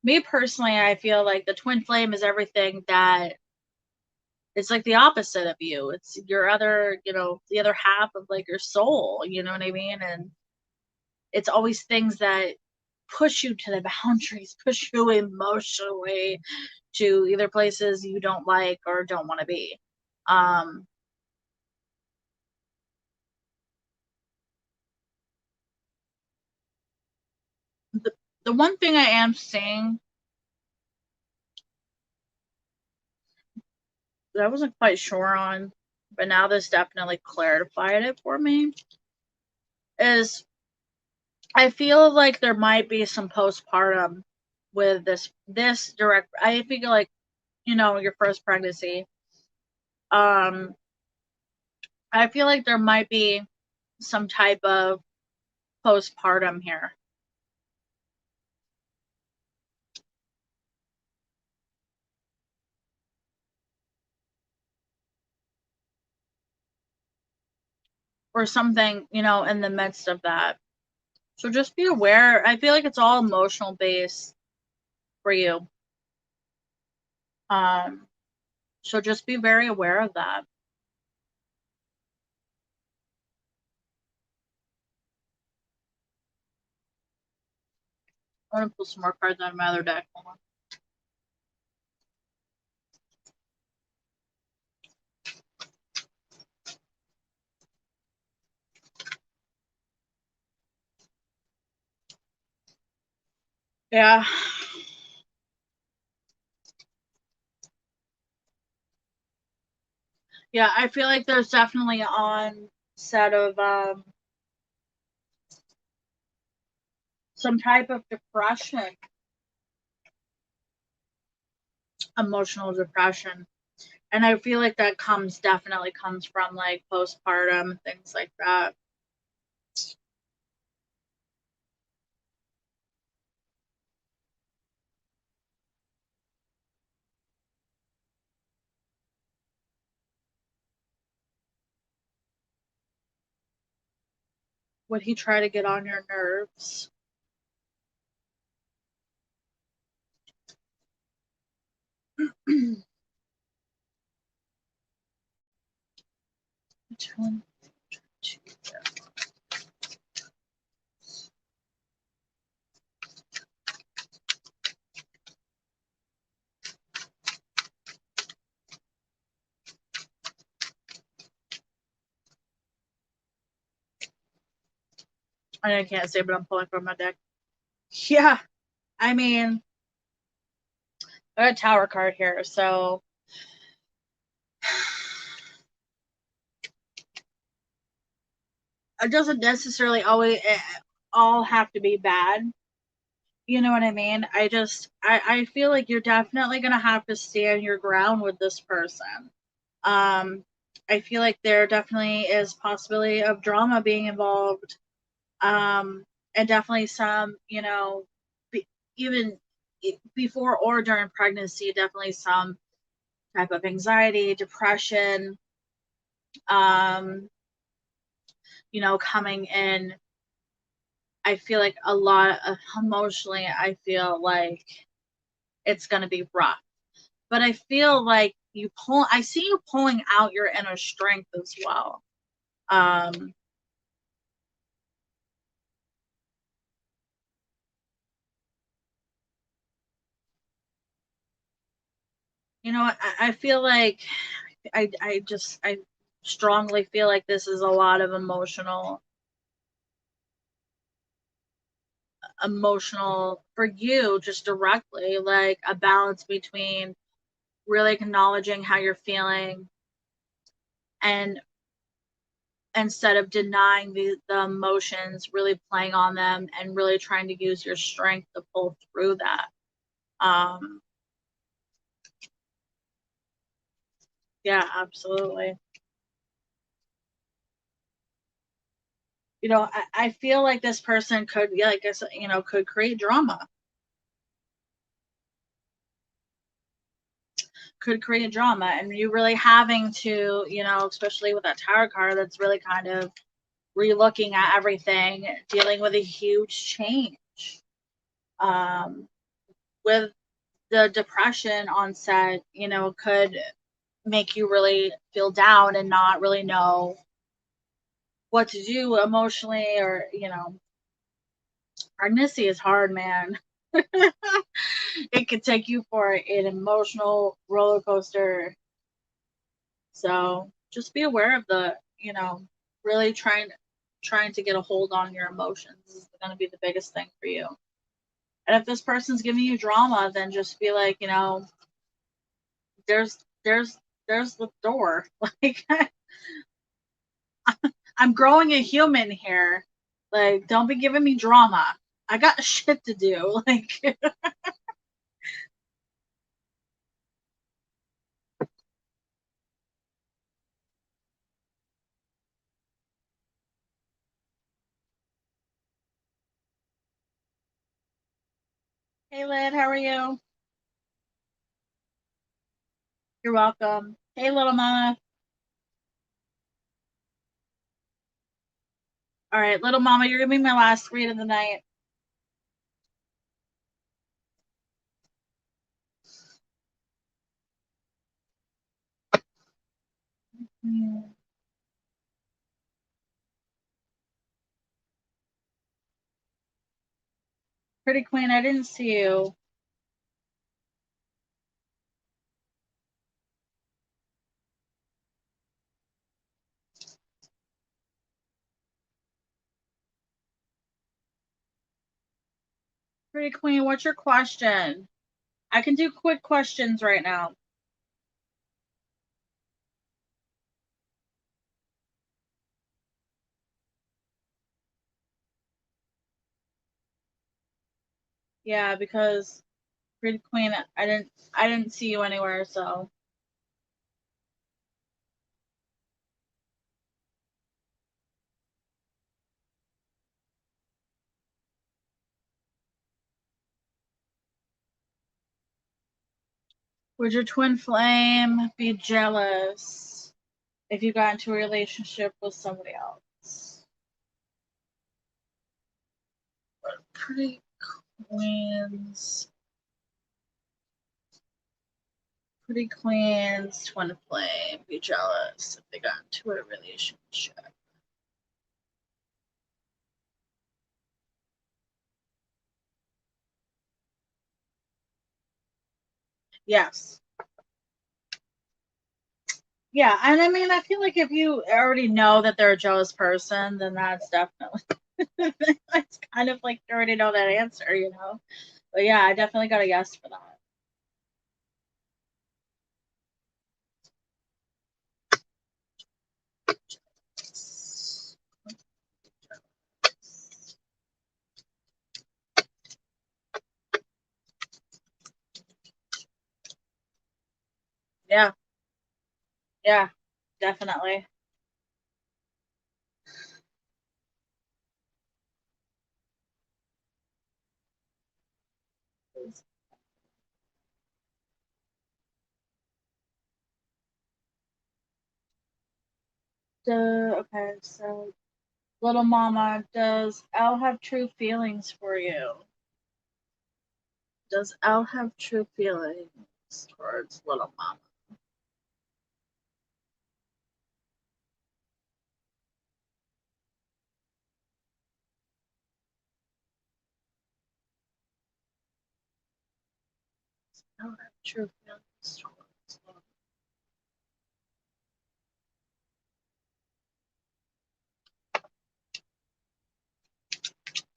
Me personally, I feel like the twin flame is everything that, it's like the opposite of you. It's your other, you know, the other half of like your soul, you know what I mean? And it's always things that push you to the boundaries, push you emotionally to either places you don't like or don't want to be. The one thing I am seeing that I wasn't quite sure on, but now this definitely clarified it for me, is I feel like there might be some postpartum with this direct. I feel like, you know, your first pregnancy. I feel like there might be some type of postpartum here. Or something, you know, in the midst of that. So just be aware. I feel like it's all emotional based for you. So just be very aware of that. I'm gonna pull some more cards out of my other deck. Hold on. Yeah. Yeah, I feel like there's definitely on set of some type of depression, emotional depression. And I feel like that definitely comes from like postpartum, things like that. Would he try to get on your nerves? One, two, I can't say, but I'm pulling from my deck. Yeah, I mean, I got a tower card here, so it doesn't necessarily always all have to be bad. You know what I mean? I feel like you're definitely gonna have to stand your ground with this person. Um, I feel like there definitely is possibility of drama being involved, and definitely some, be, even before or during pregnancy, definitely some type of anxiety, depression, um, coming in. I feel like a lot of emotionally, I feel like it's going to be rough. But I feel like I see you pulling out your inner strength as well. Um, I feel like I strongly feel like this is a lot of emotional for you, just directly, like a balance between really acknowledging how you're feeling, and instead of denying the emotions, really playing on them and really trying to use your strength to pull through that. um yeah, absolutely. I feel like this person could, yeah, like I said, could create drama, and you really having to, especially with that tarot card, that's really kind of relooking at everything, dealing with a huge change, um with the depression onset, could make you really feel down and not really know what to do emotionally, or pregnancy is hard, man. It could take you for an emotional roller coaster. So just be aware of really trying to get a hold on your emotions is going to be the biggest thing for you. And if this person's giving you drama, then just be like, there's there's there's the door. Like, I'm growing a human here. Like, don't be giving me drama. I got shit to do. Like, hey, Lynn, how are you? You're welcome. Hey, little mama. All right, little mama, you're gonna be my last read of the night. Mm. Pretty Queen, I didn't see you. Pretty Queen, what's your question? I can do quick questions right now. Yeah, because Pretty Queen, I didn't see you anywhere, so. Would your twin flame be jealous if you got into a relationship with somebody else? Pretty Queens. Pretty Queens, twin flame, be jealous if they got into a relationship. Yes. Yeah, and I mean, I feel like if you already know that they're a jealous person, then that's definitely that's kind of like you already know that answer. But yeah, I definitely got a yes for that. Yeah. Yeah. Definitely. Okay, so little mama, does L have true feelings for you? Does L have true feelings towards little mama? Does L have true feelings towards little mama?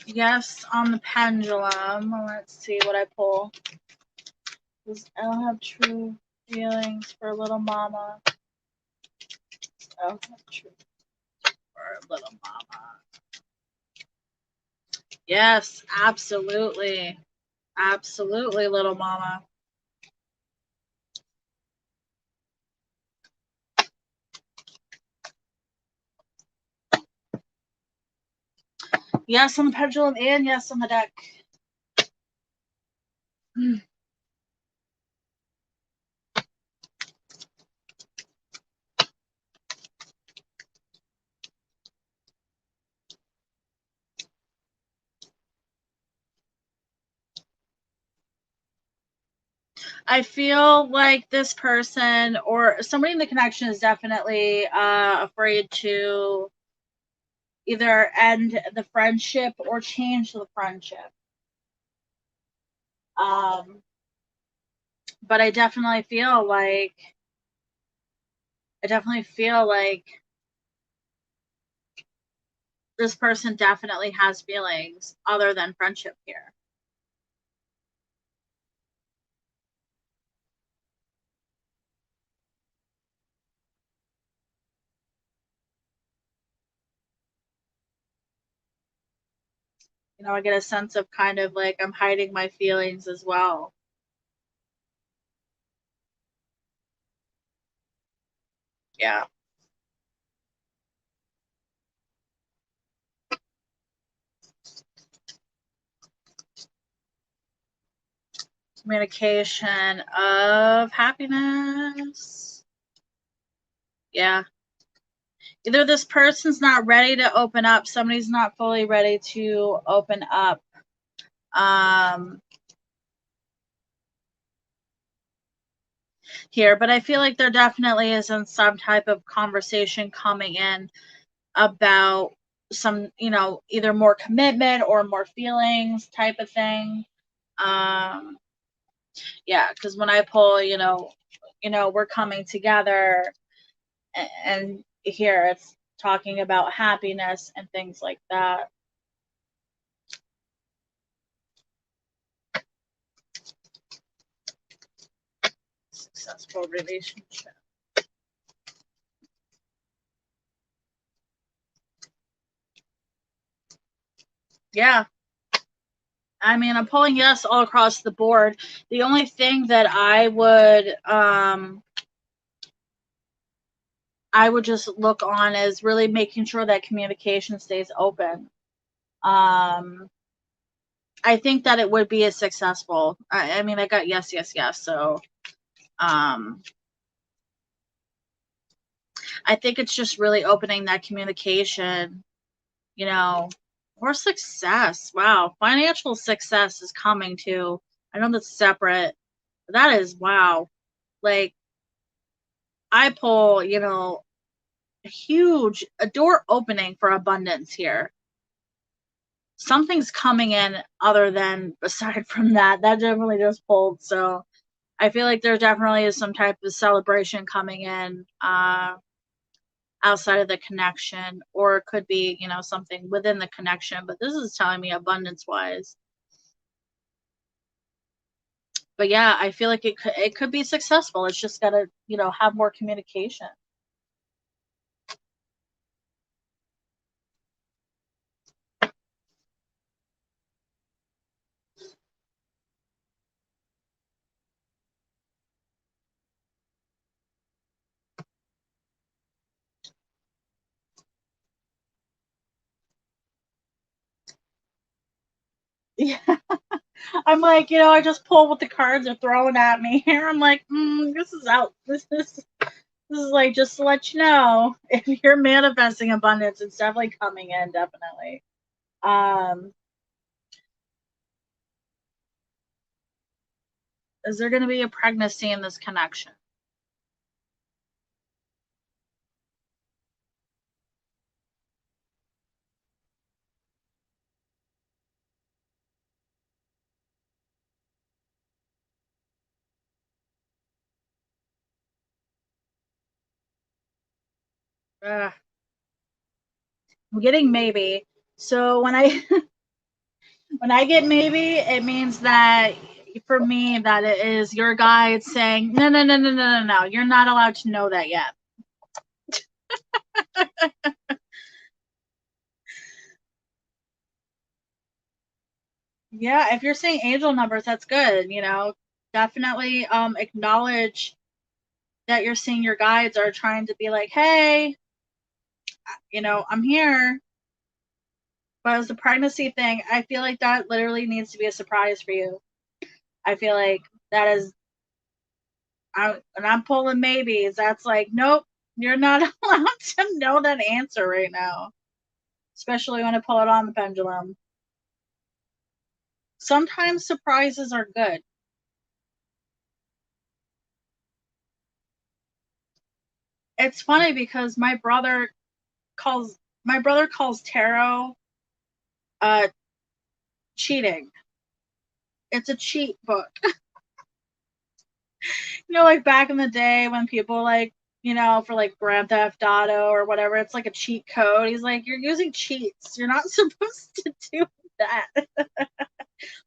Yes, on the pendulum. Let's see what I pull. Does L have true feelings for little mama? Does L have true for little mama? Yes, absolutely. Absolutely, little mama. Yes on the pendulum and yes on the deck. I feel like this person or somebody in the connection is definitely afraid to either end the friendship or change the friendship. Um, but I definitely feel like this person definitely has feelings other than friendship here. You know, I get a sense of kind of like I'm hiding my feelings as well. Yeah. Communication of happiness. Yeah. Either this person's not ready to open up, somebody's not fully ready to open up. Um, Here, but I feel like there definitely isn't some type of conversation coming in about some, you know, either more commitment or more feelings type of thing. Um, yeah, because when I pull, we're coming together, and here it's talking about happiness and things like that. Successful relationship. Yeah. I mean, I'm pulling yes all across the board. The only thing that I would just look on is really making sure that communication stays open. Um, I think that it would be a successful. I mean, I got yes, yes, yes. So, um, I think it's just really opening that communication, you know, or success. Wow, financial success is coming too. I know that's separate. But that is wow. Like I pull, a door opening for abundance here. Something's coming in other than aside from that. That definitely just pulled. So I feel like there definitely is some type of celebration coming in outside of the connection, or it could be, something within the connection. But this is telling me abundance wise. But yeah, I feel like it could be successful. It's just gotta, have more communication. Yeah. I'm like, I just pull what the cards are throwing at me here. I'm like, this is out. This is like, just to let you know, if you're manifesting abundance, it's definitely coming in, definitely. Is there going to be a pregnancy in this connection? I'm getting maybe. So when I when I get maybe, it means that for me that it is your guide saying no, no, no, no, no, no, no. You're not allowed to know that yet. Yeah, if you're saying angel numbers, that's good. Definitely acknowledge that you're seeing your guides are trying to be like, hey, I'm here. But as the pregnancy thing, I feel like that literally needs to be a surprise for you. I feel like that is, and I'm pulling maybes. That's like, nope, you're not allowed to know that answer right now, especially when I pull it on the pendulum. Sometimes surprises are good. It's funny because calls tarot uh cheating. It's a cheat book. Like back in the day when people for like Grand Theft Auto or whatever, it's like a cheat code. He's like, you're using cheats. You're not supposed to do that.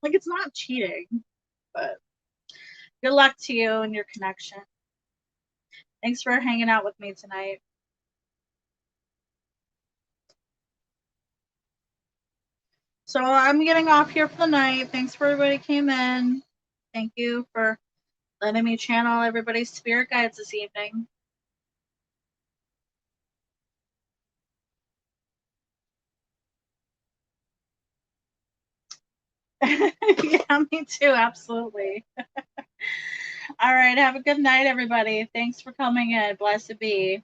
Like, it's not cheating, but good luck to you and your connection. Thanks for hanging out with me tonight. So I'm getting off here for the night. Thanks for everybody who came in. Thank you for letting me channel everybody's spirit guides this evening. Yeah, me too. Absolutely. All right. Have a good night, everybody. Thanks for coming in. Blessed be.